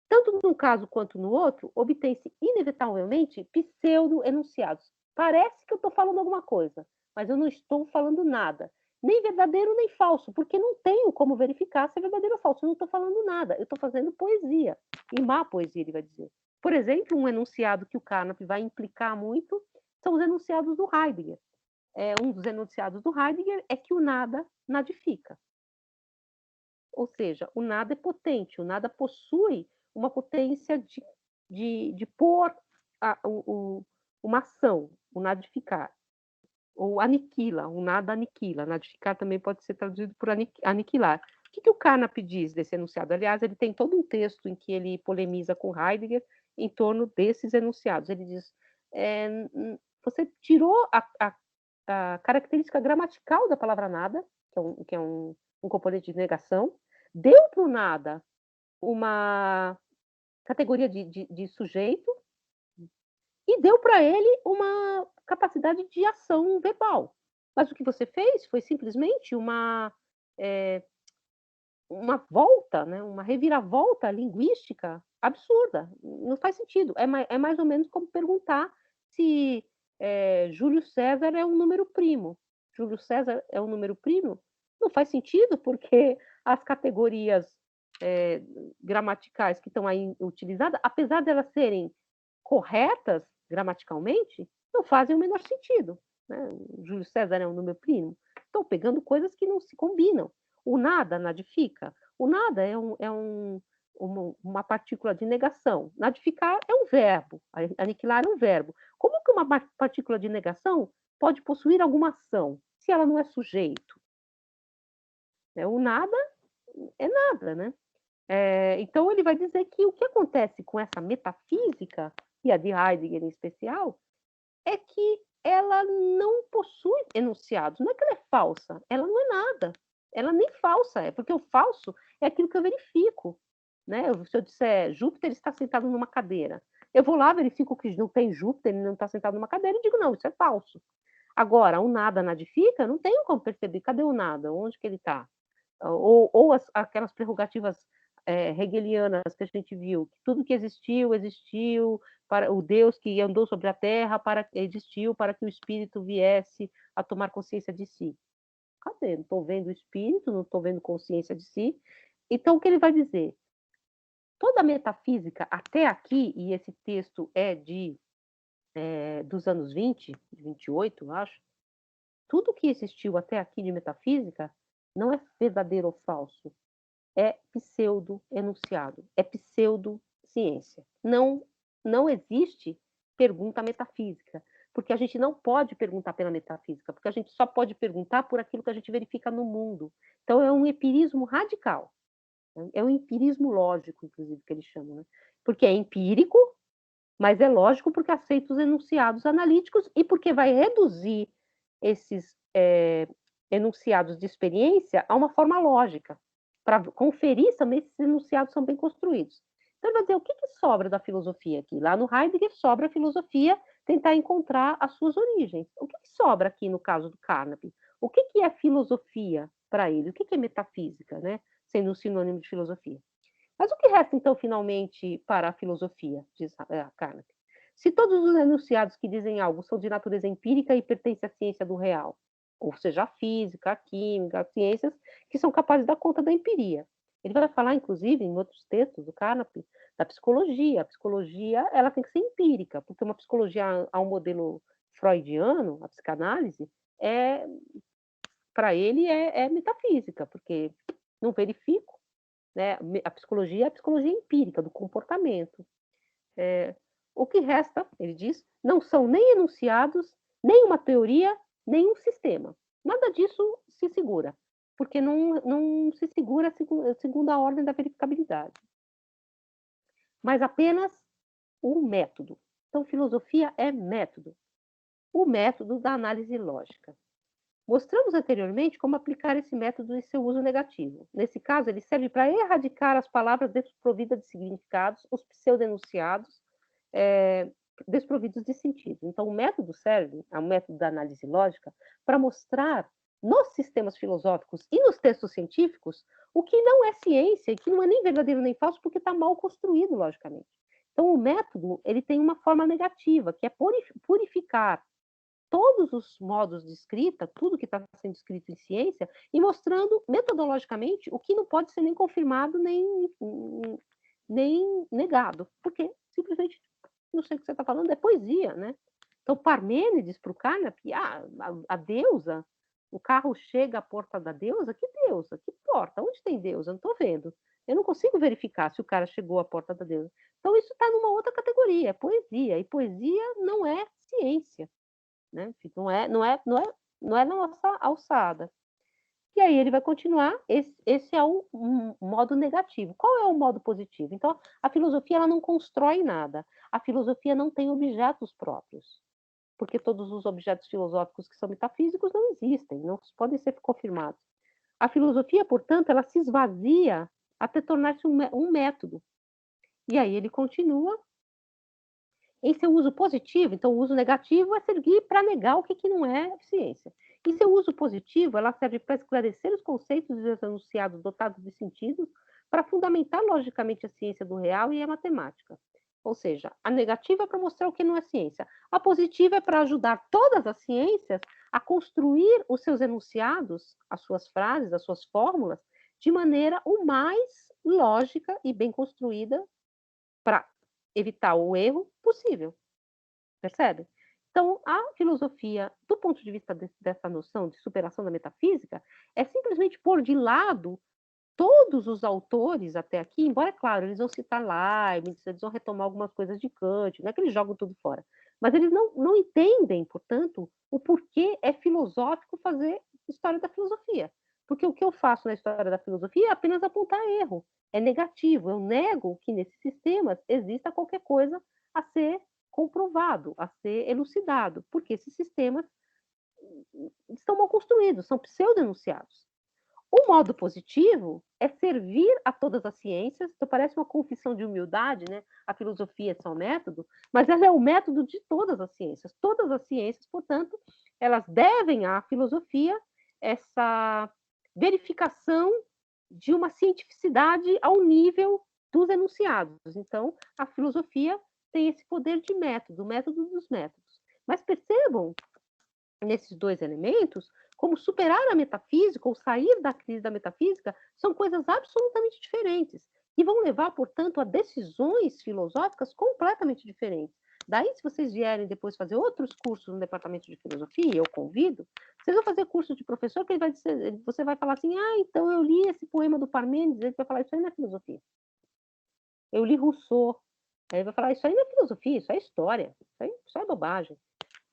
Tanto num caso quanto no outro, obtém-se inevitavelmente pseudo-enunciados. Parece que eu estou falando alguma coisa, mas eu não estou falando nada. Nem verdadeiro, nem falso, porque não tenho como verificar se é verdadeiro ou falso. Eu não estou falando nada, eu estou fazendo poesia. E má poesia, ele vai dizer. Por exemplo, um enunciado que o Carnap vai implicar muito são os enunciados do Heidegger. Um dos enunciados do Heidegger é que o nada nadifica. Ou seja, o nada é potente, o nada possui uma potência de pôr uma ação, o nadificar. Ou aniquila, o nada aniquila. Nadificar também pode ser traduzido por aniquilar. O que o Carnap diz desse enunciado? Aliás, ele tem todo um texto em que ele polemiza com Heidegger em torno desses enunciados. Ele diz, você tirou a característica gramatical da palavra nada, que é um componente de negação, deu para o nada uma categoria de sujeito e deu para ele uma capacidade de ação verbal. Mas o que você fez foi simplesmente uma volta, né? Uma reviravolta linguística absurda. Não faz sentido. É mais ou menos como perguntar se Júlio César é um número primo. Júlio César é um número primo? Não faz sentido, porque as categorias gramaticais que estão aí utilizadas, apesar de elas serem corretas gramaticalmente, não fazem o menor sentido. Né? Júlio César é um número primo. Estão pegando coisas que não se combinam. O nada nadifica. O nada é uma partícula de negação. Nadificar é um verbo. Aniquilar é um verbo. Como que uma partícula de negação pode possuir alguma ação se ela não é sujeito? O nada é nada, né? Então, ele vai dizer que o que acontece com essa metafísica, e a de Heidegger em especial, é que ela não possui enunciados. Não é que ela é falsa, ela não é nada. Ela nem falsa é, porque o falso é aquilo que eu verifico. Né? Se eu disser Júpiter está sentado numa cadeira, eu vou lá, verifico que não tem Júpiter, ele não está sentado numa cadeira e digo, não, isso é falso. Agora, o nada nadifica, não tenho como perceber. Cadê o nada? Onde que ele está? ou aquelas prerrogativas hegelianas que a gente viu, que tudo que existiu para o Deus que andou sobre a Terra, existiu para que o espírito viesse a tomar consciência de si. Cadê? Não estou vendo o espírito, não estou vendo consciência de si. Então, o que ele vai dizer? Toda a metafísica até aqui, e esse texto é dos anos 20, 28, eu acho, tudo que existiu até aqui de metafísica não é verdadeiro ou falso, é pseudo-enunciado, é pseudo-ciência. Não existe pergunta metafísica, porque a gente não pode perguntar pela metafísica, porque a gente só pode perguntar por aquilo que a gente verifica no mundo. Então, é um empirismo radical. É um empirismo lógico, inclusive, que eles chamam, né? Porque é empírico, mas é lógico porque aceita os enunciados analíticos e porque vai reduzir esses enunciados de experiência a uma forma lógica, para conferir também se esses enunciados são bem construídos. Então, vai dizer, o que sobra da filosofia aqui? Lá no Heidegger sobra a filosofia tentar encontrar as suas origens. O que sobra aqui no caso do Carnap? O que é filosofia para ele? O que é metafísica, né? Sendo um sinônimo de filosofia. Mas o que resta, então, finalmente, para a filosofia, diz Carnap? Se todos os enunciados que dizem algo são de natureza empírica e pertencem à ciência do real, ou seja, a física, a química, as ciências que são capazes de dar conta da empiria. Ele vai falar, inclusive, em outros textos do Carnap, da psicologia. A psicologia ela tem que ser empírica, porque uma psicologia ao modelo freudiano, a psicanálise, para ele é metafísica, porque não verifico, né? A psicologia é a psicologia empírica, do comportamento. O que resta, ele diz, não são nem enunciados, nem uma teoria, nem um sistema. Nada disso se segura, porque não se segura segundo a ordem da verificabilidade. Mas apenas o método. Então, filosofia é método. O método da análise lógica. Mostramos anteriormente como aplicar esse método em seu uso negativo. Nesse caso, ele serve para erradicar as palavras desprovidas de significados, os pseudo-enunciados desprovidos de sentido. Então, o método serve, o método da análise lógica, para mostrar nos sistemas filosóficos e nos textos científicos o que não é ciência, e que não é nem verdadeiro nem falso, porque está mal construído, logicamente. Então, o método ele tem uma forma negativa, que é purificar todos os modos de escrita, tudo que está sendo escrito em ciência, e mostrando metodologicamente o que não pode ser nem confirmado, nem negado, porque simplesmente não sei o que você está falando, é poesia, né? Então, Parmênides, para o Carnap, a deusa, o carro chega à porta da deusa, que deusa? Que porta? Onde tem deusa? Eu não estou vendo. Eu não consigo verificar se o cara chegou à porta da deusa. Então, isso está numa outra categoria, é poesia, e poesia não é ciência, né? Não é na nossa alçada. E aí ele vai continuar, esse é o modo negativo. Qual é o modo positivo? Então, a filosofia ela não constrói nada. A filosofia não tem objetos próprios, porque todos os objetos filosóficos que são metafísicos não existem, não podem ser confirmados. A filosofia, portanto, ela se esvazia até tornar-se um método. E aí ele continua em seu uso positivo. Então, o uso negativo é servir para negar o que não é ciência. Em seu uso positivo, ela serve para esclarecer os conceitos e os enunciados dotados de sentidos, para fundamentar logicamente a ciência do real e a matemática. Ou seja, a negativa é para mostrar o que não é ciência. A positiva é para ajudar todas as ciências a construir os seus enunciados, as suas frases, as suas fórmulas, de maneira o mais lógica e bem construída para evitar o erro possível. Percebe? Então, a filosofia, do ponto de vista dessa noção de superação da metafísica, é simplesmente pôr de lado todos os autores até aqui, embora, é claro, eles vão citar Leibniz, eles vão retomar algumas coisas de Kant, não é que eles jogam tudo fora, mas eles não entendem, portanto, o porquê é filosófico fazer história da filosofia. Porque o que eu faço na história da filosofia é apenas apontar erro, é negativo, eu nego que nesses sistemas exista qualquer coisa a ser comprovado, a ser elucidado, porque esses sistemas estão mal construídos, são pseudo-enunciados. O modo positivo é servir a todas as ciências, então parece uma confissão de humildade, né? A filosofia é só um método, mas ela é o método de todas as ciências. Todas as ciências, portanto, elas devem à filosofia essa verificação de uma cientificidade ao nível dos enunciados. Então, a filosofia tem esse poder de método, o método dos métodos. Mas percebam, nesses dois elementos, como superar a metafísica ou sair da crise da metafísica são coisas absolutamente diferentes e vão levar, portanto, a decisões filosóficas completamente diferentes. Daí, se vocês vierem depois fazer outros cursos no departamento de filosofia, eu convido, vocês vão fazer curso de professor, que ele vai dizer, você vai falar assim, então eu li esse poema do Parmênides, ele vai falar, isso aí não é filosofia. Eu li Rousseau, aí ele vai falar, isso aí não é filosofia, isso é história, isso é bobagem.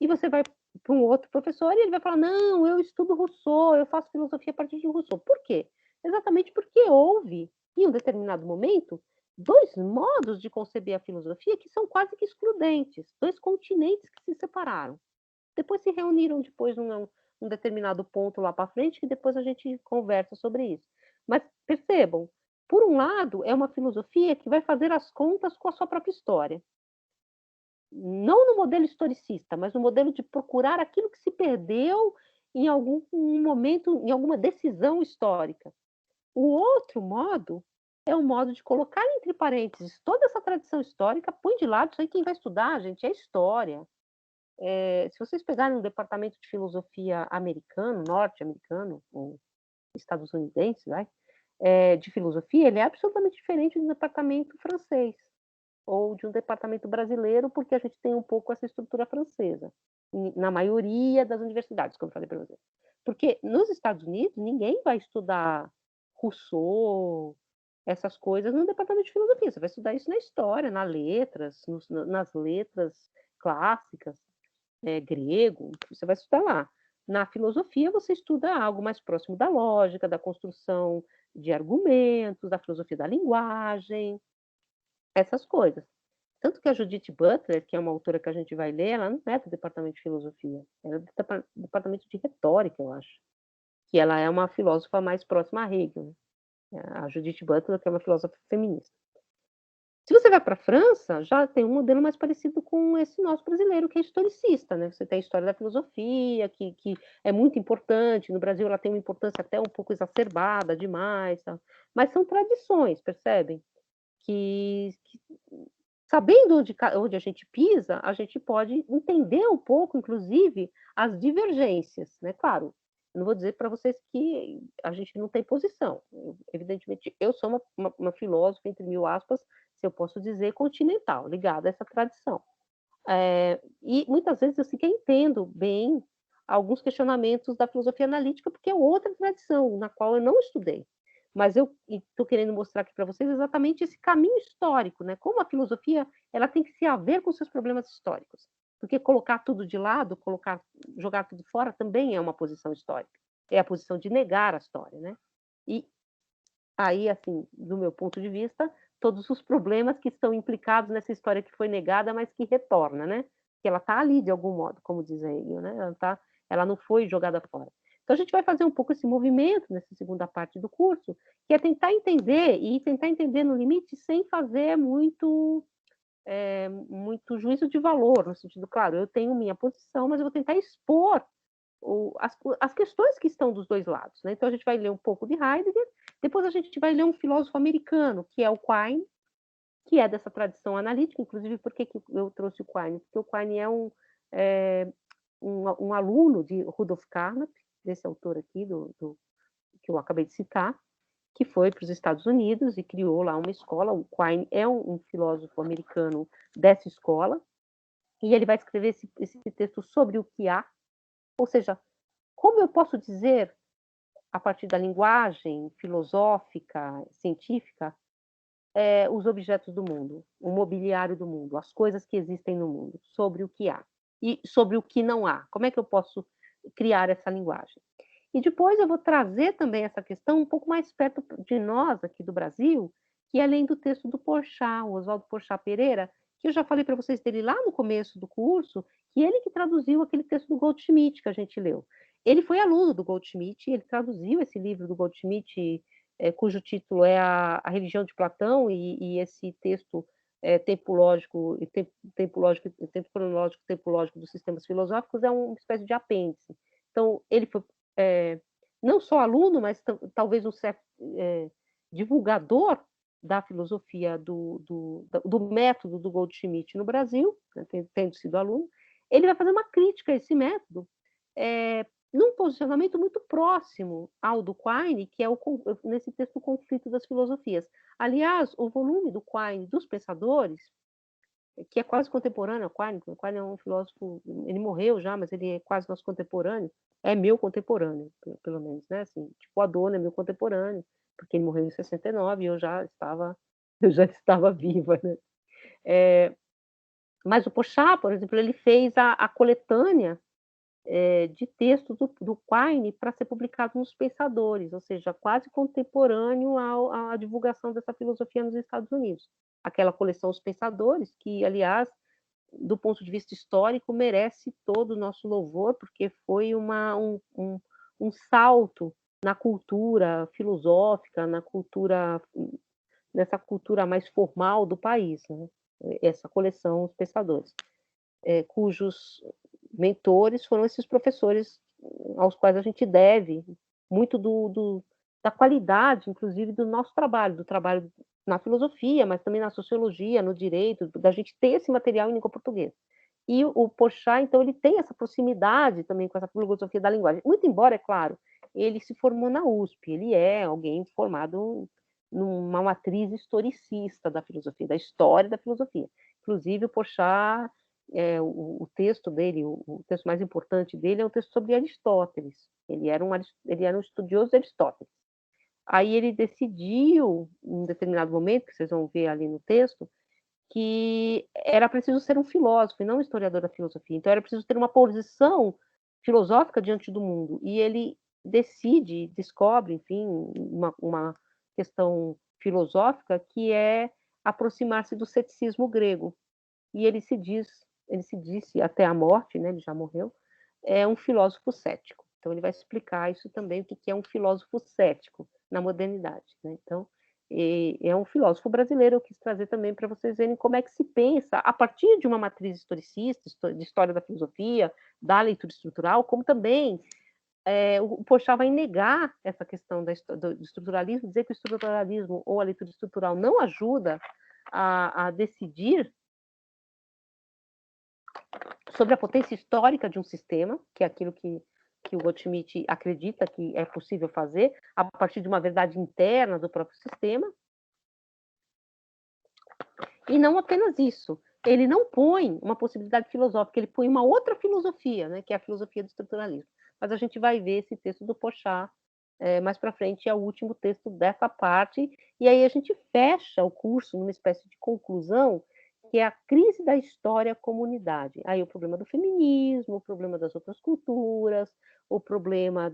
E você vai para um outro professor e ele vai falar, não, eu estudo Rousseau, eu faço filosofia a partir de Rousseau. Por quê? Exatamente porque houve, em um determinado momento, dois modos de conceber a filosofia que são quase que excludentes, dois continentes que se separaram. Depois se reuniram depois num determinado ponto lá para frente, que depois a gente conversa sobre isso. Mas percebam, por um lado, é uma filosofia que vai fazer as contas com a sua própria história. Não no modelo historicista, mas no modelo de procurar aquilo que se perdeu em algum momento, em alguma decisão histórica. O outro modo é o modo de colocar entre parênteses toda essa tradição histórica, põe de lado, isso aí quem vai estudar, gente, é história. Se vocês pegarem um departamento de filosofia americano, norte-americano, ou estadunidense, de filosofia, ele é absolutamente diferente do departamento francês ou de um departamento brasileiro, porque a gente tem um pouco essa estrutura francesa, na maioria das universidades, como eu falei para vocês. Porque nos Estados Unidos, ninguém vai estudar Rousseau, essas coisas, no departamento de filosofia. Você vai estudar isso na história, nas letras clássicas, grego, você vai estudar lá. Na filosofia, você estuda algo mais próximo da lógica, da construção de argumentos, da filosofia da linguagem, essas coisas. Tanto que a Judith Butler, que é uma autora que a gente vai ler, ela não é do departamento de filosofia, ela é do departamento de retórica, eu acho. Que ela é uma filósofa mais próxima a Hegel. A Judith Butler, que é uma filósofa feminista. Se você vai para a França, já tem um modelo mais parecido com esse nosso brasileiro, que é historicista, né? Você tem a história da filosofia, que é muito importante. No Brasil, ela tem uma importância até um pouco exacerbada demais. Tá? Mas são tradições, percebem? Que sabendo onde a gente pisa, a gente pode entender um pouco, inclusive, as divergências, né? Claro, eu não vou dizer para vocês que a gente não tem posição. Evidentemente, eu sou uma filósofa, entre mil aspas, se eu posso dizer, continental, ligada a essa tradição. E muitas vezes eu sequer entendo bem alguns questionamentos da filosofia analítica, porque é outra tradição, na qual eu não estudei. Mas eu estou querendo mostrar aqui para vocês exatamente esse caminho histórico, né? Como a filosofia ela tem que se haver com seus problemas históricos. Porque colocar tudo de lado, jogar tudo fora, também é uma posição histórica. É a posição de negar a história, né? E aí, assim, do meu ponto de vista, todos os problemas que estão implicados nessa história que foi negada, mas que retorna, né? Que ela está ali de algum modo, como diz a Hegel, né? Ela não foi jogada fora. Então, a gente vai fazer um pouco esse movimento nessa segunda parte do curso, que é tentar entender no limite sem fazer muito juízo de valor, no sentido, claro, eu tenho minha posição, mas eu vou tentar expor as questões que estão dos dois lados. Né? Então, a gente vai ler um pouco de Heidegger, depois a gente vai ler um filósofo americano, que é o Quine, que é dessa tradição analítica, inclusive, por que eu trouxe o Quine? Porque o Quine é um aluno de Rudolf Carnap, desse autor aqui, que eu acabei de citar, que foi para os Estados Unidos e criou lá uma escola. O Quine é um filósofo americano dessa escola, e ele vai escrever esse texto sobre o que há, ou seja, como eu posso dizer, a partir da linguagem filosófica, científica, os objetos do mundo, o mobiliário do mundo, as coisas que existem no mundo, sobre o que há e sobre o que não há. Como é que eu posso criar essa linguagem? E depois eu vou trazer também essa questão um pouco mais perto de nós, aqui do Brasil, que é além do texto do Porchat, o Oswaldo Porchat Pereira, que eu já falei para vocês dele lá no começo do curso, que ele que traduziu aquele texto do Goldschmidt que a gente leu. Ele foi aluno do Goldschmidt, ele traduziu esse livro do Goldschmidt, cujo título é a Religião de Platão, e esse texto tempo cronológico tempológico dos sistemas filosóficos é uma espécie de apêndice. Então, ele foi não só aluno, mas talvez um certo divulgador da filosofia do método do Goldschmidt no Brasil, né, tendo sido aluno, ele vai fazer uma crítica a esse método, num posicionamento muito próximo ao do Quine, que é nesse texto o conflito das filosofias. Aliás, o volume do Quine, dos pensadores, que é quase contemporâneo ao Quine. O Quine é um filósofo, ele morreu já, mas ele é quase nosso contemporâneo, é meu contemporâneo, pelo menos, né? Assim, tipo, o Adorno é meu contemporâneo, porque ele morreu em 69 e eu já estava viva, né? Mas o Porchat, por exemplo, ele fez a coletânea de textos do Quine para ser publicado nos Pensadores, ou seja, quase contemporâneo à divulgação dessa filosofia nos Estados Unidos. Aquela coleção Os Pensadores, que, aliás, do ponto de vista histórico, merece todo o nosso louvor, porque foi um salto na cultura filosófica, nessa cultura mais formal do país, né? Essa coleção Os Pensadores, cujos mentores foram esses professores aos quais a gente deve muito da qualidade, inclusive, do nosso trabalho, do trabalho na filosofia, mas também na sociologia, no direito, da gente ter esse material em língua portuguesa. E o Porchat, então, ele tem essa proximidade também com essa filosofia da linguagem. Muito embora, é claro, ele se formou na USP, ele é alguém formado numa matriz historicista da filosofia, da história da filosofia. Inclusive, o Porchat, o texto dele, o texto mais importante dele é um texto sobre Aristóteles. Ele era um estudioso de Aristóteles. Aí ele decidiu, em um determinado momento, que vocês vão ver ali no texto, que era preciso ser um filósofo e não um historiador da filosofia. Então era preciso ter uma posição filosófica diante do mundo. E ele descobre, enfim, uma questão filosófica que é aproximar-se do ceticismo grego. E ele se disse até a morte, né, ele já morreu, é um filósofo cético. Então ele vai explicar isso também, o que é um filósofo cético na modernidade, né? Então, é um filósofo brasileiro, eu quis trazer também para vocês verem como é que se pensa, a partir de uma matriz historicista, de história da filosofia, da leitura estrutural, como também o Porchat vai negar essa questão do estruturalismo, dizer que o estruturalismo ou a leitura estrutural não ajuda a decidir sobre a potência histórica de um sistema, que é aquilo que o Goldschmidt acredita que é possível fazer, a partir de uma verdade interna do próprio sistema. E não apenas isso, ele não põe uma possibilidade filosófica, ele põe uma outra filosofia, né, que é a filosofia do estruturalismo. Mas a gente vai ver esse texto do Porchat mais para frente, é o último texto dessa parte, e aí a gente fecha o curso numa espécie de conclusão, que é a crise da história-comunidade. Aí o problema do feminismo, o problema das outras culturas, o problema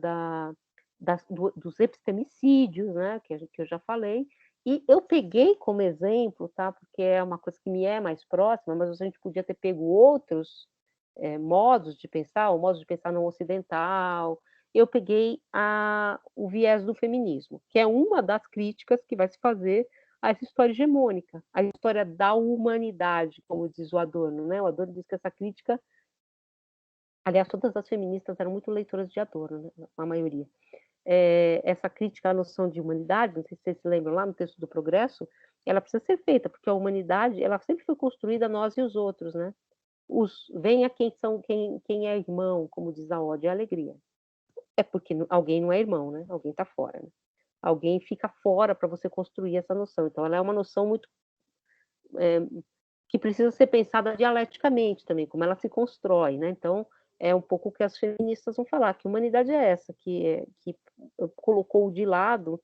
dos epistemicídios, né, que eu já falei, e eu peguei como exemplo, tá, porque é uma coisa que me é mais próxima, mas a gente podia ter pego outros modos de pensar, o modo de pensar não ocidental. Eu peguei o viés do feminismo, que é uma das críticas que vai se fazer a essa história hegemônica, a história da humanidade, como diz o Adorno, né? O Adorno diz que essa crítica, aliás, todas as feministas eram muito leitoras de Adorno, né? A maioria. Essa crítica à noção de humanidade, não sei se vocês se lembram lá no texto do Progresso, ela precisa ser feita, porque a humanidade, ela sempre foi construída nós e os outros, né? Venha quem é irmão, como diz a Ode, é a alegria. É porque alguém não é irmão, né? Alguém está fora, né? Alguém fica fora para você construir essa noção. Então, ela é uma noção muito que precisa ser pensada dialeticamente também, como ela se constrói, né? Então, é um pouco o que as feministas vão falar, que humanidade é essa, que colocou de lado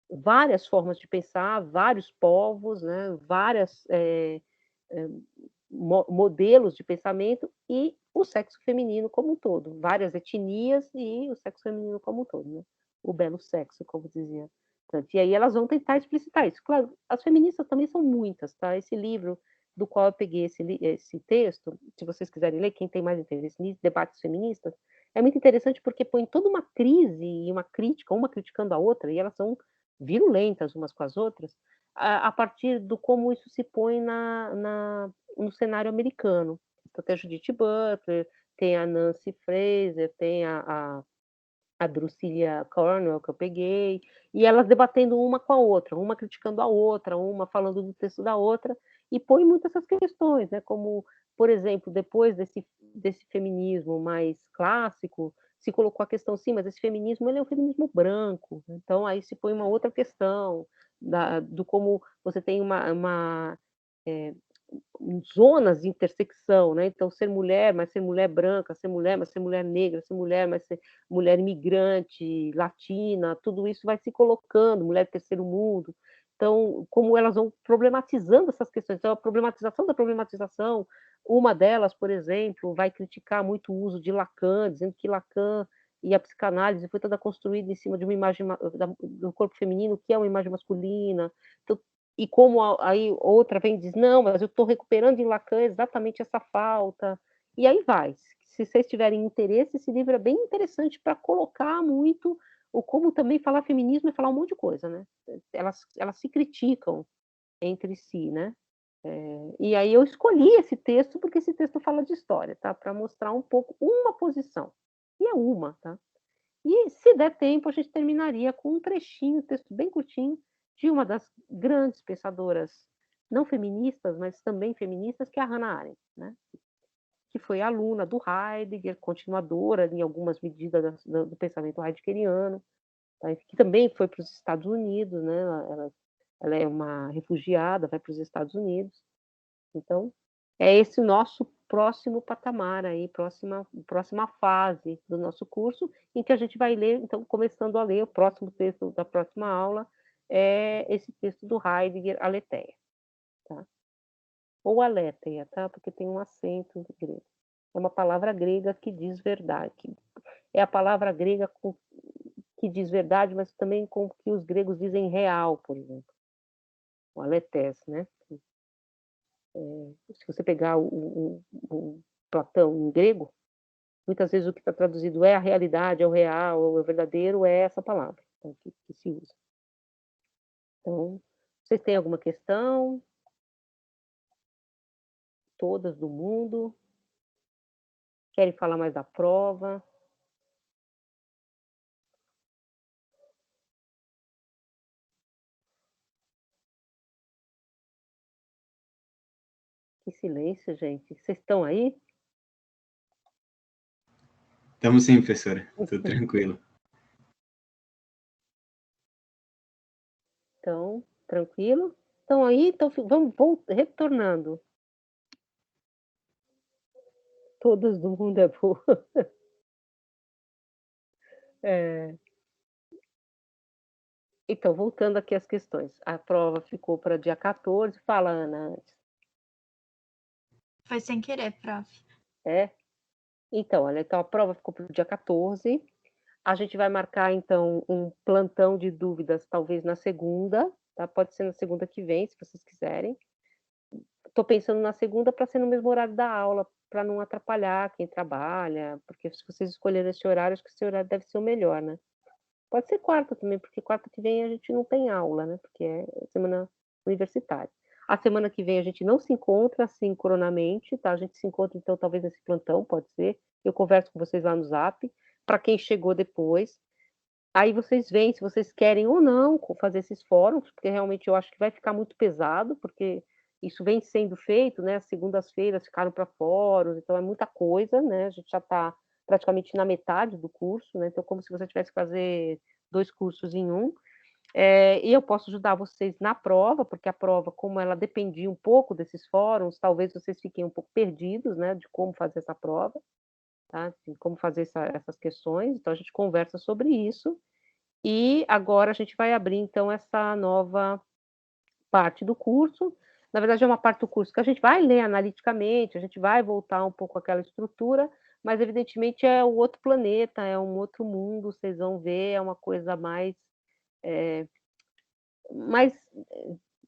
várias formas de pensar, vários povos, né? Várias modelos de pensamento e o sexo feminino como um todo, várias etnias e o sexo feminino como um todo, né? O belo sexo, como dizia. E aí elas vão tentar explicitar isso. Claro, as feministas também são muitas, tá? Esse livro do qual eu peguei esse texto, se vocês quiserem ler, quem tem mais interesse nisso, Debates Feministas, é muito interessante porque põe toda uma crise e uma crítica, uma criticando a outra, e elas são virulentas umas com as outras, a partir do como isso se põe no cenário americano. Então, tem a Judith Butler, tem a Nancy Fraser, tem a a Drusilla Cornwell, que eu peguei, e elas debatendo uma com a outra, uma criticando a outra, uma falando do texto da outra, e põe muitas essas questões, né? Como, por exemplo, depois desse feminismo mais clássico, se colocou a questão, sim, mas esse feminismo ele é um feminismo branco, então aí se põe uma outra questão do como você tem uma zonas de intersecção, né? Então, ser mulher, mas ser mulher branca, ser mulher, mas ser mulher negra, ser mulher, mas ser mulher imigrante, latina, tudo isso vai se colocando, mulher do terceiro mundo. Então, como elas vão problematizando essas questões. Então, a problematização da problematização, uma delas, por exemplo, vai criticar muito o uso de Lacan, dizendo que Lacan e a psicanálise foi toda construída em cima de uma imagem do corpo feminino, que é uma imagem masculina. Então, e como aí outra vem e diz, não, mas eu estou recuperando em Lacan exatamente essa falta. E aí vai. Se vocês tiverem interesse, esse livro é bem interessante para colocar muito o como também falar feminismo é falar um monte de coisa, né? Elas se criticam entre si, né? E aí eu escolhi esse texto porque esse texto fala de história, tá? Para mostrar um pouco uma posição. E é uma, tá? E se der tempo, a gente terminaria com um trechinho, um texto bem curtinho, de uma das grandes pensadoras, não feministas, mas também feministas, que é a Hannah Arendt, né? Que foi aluna do Heidegger, continuadora em algumas medidas do pensamento heideggeriano, tá? Que também foi para os Estados Unidos, né? Ela é uma refugiada, vai para os Estados Unidos. Então, é esse o nosso próximo patamar aí, próxima fase do nosso curso, em que a gente vai ler, então, começando a ler o próximo texto da próxima aula, é esse texto do Heidegger, Aletheia, tá? Ou Aletheia, tá? Porque tem um acento grego. É uma palavra grega que diz verdade. É a palavra grega que diz verdade, mas também com que os gregos dizem real, por exemplo. O aletés, né? Se você pegar o Platão em grego, muitas vezes o que está traduzido é a realidade, é o real, é o verdadeiro, é essa palavra, então, que se usa. Então, vocês têm alguma questão? Todas do mundo? Querem falar mais da prova? Que silêncio, gente. Vocês estão aí? Estamos sim, professora. Tudo tranquilo. Então, tranquilo? Então aí, então, vamos retornando. Todas do mundo é boa. Então, voltando aqui às questões. A prova ficou para dia 14. Fala, Ana, antes. Foi sem querer, prof. Então, olha, então a prova ficou para o dia 14. A gente vai marcar, então, um plantão de dúvidas, talvez na segunda, tá? Pode ser na segunda que vem, se vocês quiserem. Estou pensando na segunda para ser no mesmo horário da aula, para não atrapalhar quem trabalha, porque se vocês escolherem esse horário, acho que esse horário deve ser o melhor, né? Pode ser quarta também, porque quarta que vem a gente não tem aula, né? Porque é semana universitária. A semana que vem a gente não se encontra sincronamente, tá? A gente se encontra, então, talvez nesse plantão, pode ser. Eu converso com vocês lá no Zap. Para quem chegou depois, aí vocês veem se vocês querem ou não fazer esses fóruns, porque realmente eu acho que vai ficar muito pesado, porque isso vem sendo feito, né? As segundas-feiras ficaram para fóruns, então é muita coisa, né? A gente já está praticamente na metade do curso, né? Então, como se você tivesse que fazer 2 cursos em um. E eu posso ajudar vocês na prova, porque a prova, como ela dependia um pouco desses fóruns, talvez vocês fiquem um pouco perdidos, né? De como fazer essa prova, tá? De como fazer essas questões. Então, a gente conversa sobre isso. E agora a gente vai abrir, então, essa nova parte do curso. Na verdade, é uma parte do curso que a gente vai ler analiticamente, a gente vai voltar um pouco àquela estrutura, mas, evidentemente, é um outro planeta, é um outro mundo, vocês vão ver, é uma coisa mais,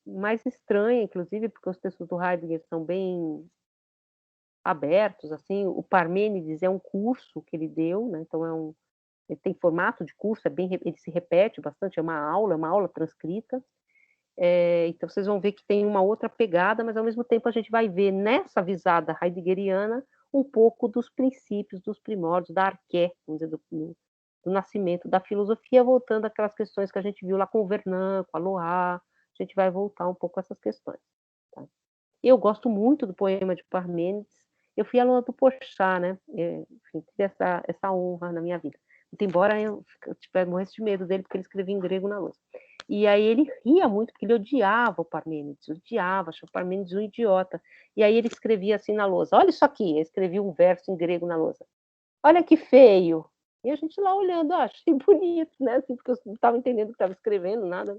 mais estranha, inclusive, porque os textos do Heidegger são bem abertos, assim. O Parmênides é um curso que ele deu, né? Então, ele tem formato de curso, ele se repete bastante, é uma aula transcrita. Então, vocês vão ver que tem uma outra pegada, mas, ao mesmo tempo, a gente vai ver nessa visada heideggeriana um pouco dos princípios, dos primórdios, da arqué, vamos dizer, do nascimento da filosofia, voltando àquelas questões que a gente viu lá com o Vernon, com a Loa, a gente vai voltar um pouco a essas questões. Tá? Eu gosto muito do poema de Parmênides, eu fui aluna do Porchat, né? Enfim, tive essa honra na minha vida. Muito embora eu morresse de medo dele, porque ele escrevia em grego na lousa. E aí ele ria muito, porque ele odiava o Parmênides, achava o Parmênides um idiota. E aí ele escrevia assim na lousa, olha isso aqui, ele escrevia um verso em grego na lousa. Olha que feio. E a gente lá olhando, achei bonito, né? Assim, porque eu não estava entendendo o que estava escrevendo, nada.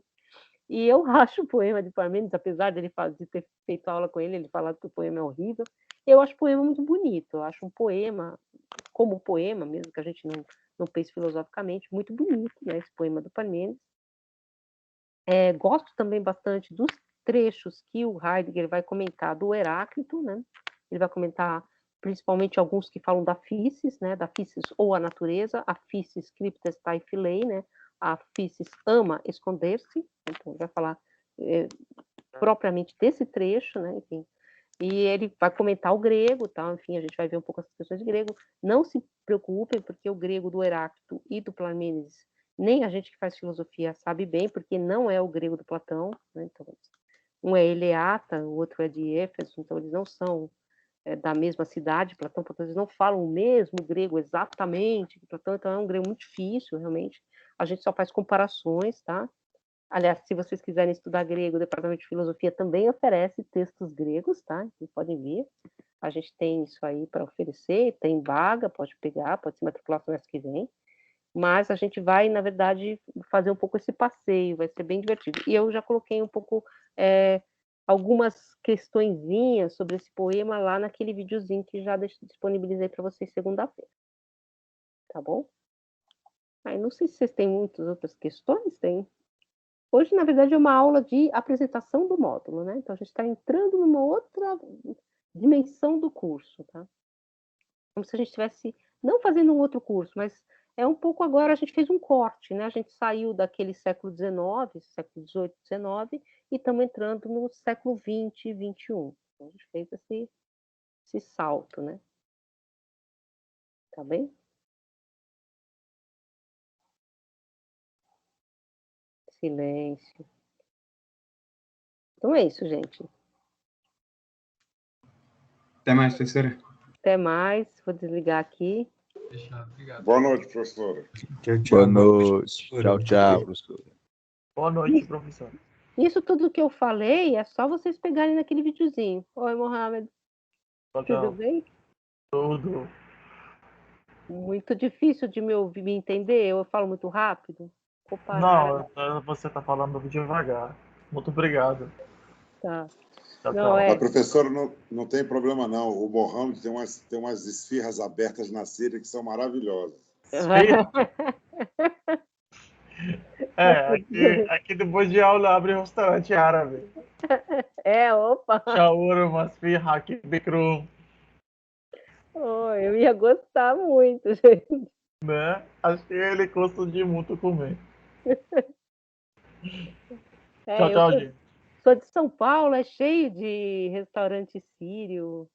E eu acho o poema de Parmênides, apesar de ter feito aula com ele falar que o poema é horrível, eu acho o poema muito bonito. Eu acho um poema, como poema, mesmo que a gente não pense filosoficamente, muito bonito, né? Esse poema do Parmênides. Gosto também bastante dos trechos que o Heidegger vai comentar do Heráclito, né? Ele vai comentar principalmente alguns que falam da physis, né? Da physis ou a natureza, a physis cryptestai philei, né? A physis ama esconder-se, então ele vai falar propriamente desse trecho, né? Enfim, e ele vai comentar o grego, tá? Enfim, a gente vai ver um pouco as questões de grego. Não se preocupem, porque o grego do Heráclito e do Parmênides, nem a gente que faz filosofia sabe bem, porque não é o grego do Platão, né? Então, um é Eleata, o outro é de Éfeso, então eles não são da mesma cidade, Platão, eles não falam o mesmo grego exatamente que Platão, então é um grego muito difícil, realmente. A gente só faz comparações, tá? Aliás, se vocês quiserem estudar grego, o Departamento de Filosofia também oferece textos gregos, tá? Vocês podem ver. A gente tem isso aí para oferecer, tem vaga, pode pegar, pode se matricular no mês que vem. Mas a gente vai, na verdade, fazer um pouco esse passeio, vai ser bem divertido. E eu já coloquei um pouco algumas questõezinhas sobre esse poema lá naquele videozinho que já disponibilizei para vocês segunda-feira. Tá bom? Aí não sei se vocês têm muitas outras questões, tem. Hoje, na verdade, é uma aula de apresentação do módulo, né? Então, a gente está entrando numa outra dimensão do curso, tá? Como se a gente estivesse, não fazendo um outro curso, mas um pouco agora, a gente fez um corte, né? A gente saiu daquele século XIX, século XVIII, XIX, e estamos entrando no século XX e XXI. Então, a gente fez esse salto, né? Tá bem? Silêncio. Então é isso, gente. Até mais, professora. Até mais. Vou desligar aqui. Fechado, obrigado. Boa noite, professora. Tchau, tchau. Boa noite. Tchau, tchau, professor. Boa noite, professor. Isso tudo que eu falei é só vocês pegarem naquele videozinho. Oi, Mohamed. Tudo bem? Tudo. Muito difícil de me ouvir, me entender? Eu falo muito rápido? Não, você está falando devagar. Muito obrigado. Tá. Tchau, Não, tchau. Mas, professora, não tem problema, não. O Mohamed tem umas esfirras abertas na Síria que são maravilhosas. Aqui depois de aula abre um restaurante árabe. Opa! Shawarma, esfirra, aqui, bikrum. Oh, eu ia gostar muito, gente. Né? Acho que ele gosta de muito comer. Tchau, tchau, gente. Sou de São Paulo, é cheio de restaurante sírio,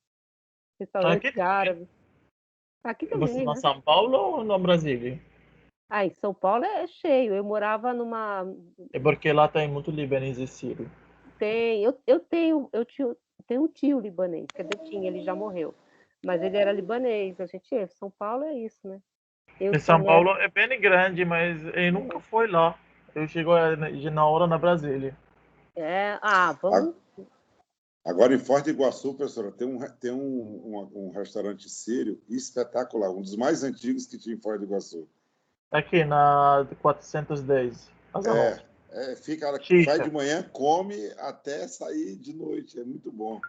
restaurante árabe. Aqui também, você né? em São Paulo ou no Brasília? Em São Paulo é cheio. Eu morava numa... É porque lá tem muito libanês e sírio. Eu tenho um tio libanês, quer dizer, ele já morreu. Mas ele era libanês. São Paulo é isso, né? São Paulo é bem grande, mas ele nunca foi lá. Eu chego na hora na Brasília. Vamos... Agora, em Foz do Iguaçu, professora, tem um restaurante sírio espetacular, um dos mais antigos que tinha em Foz do Iguaçu. Aqui na 410. Sai de manhã, come até sair de noite. É muito bom.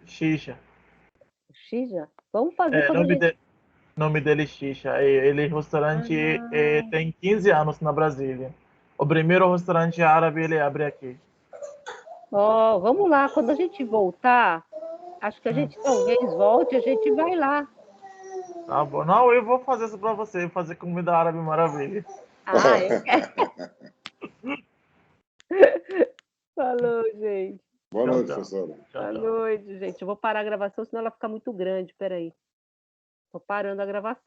Xixa. Xixa? Vamos fazer nome dele é Xixa. Ele restaurante tem 15 anos na Brasília. O primeiro restaurante árabe ele abre aqui. Vamos lá, quando a gente voltar, acho que a gente talvez volte, a gente vai lá. Tá bom. Não, eu vou fazer isso pra você, fazer comida árabe maravilha. Eu quero. Falou, gente. Boa noite, professora. Boa noite, gente. Eu vou parar a gravação, senão ela fica muito grande. Peraí. Tô parando a gravação.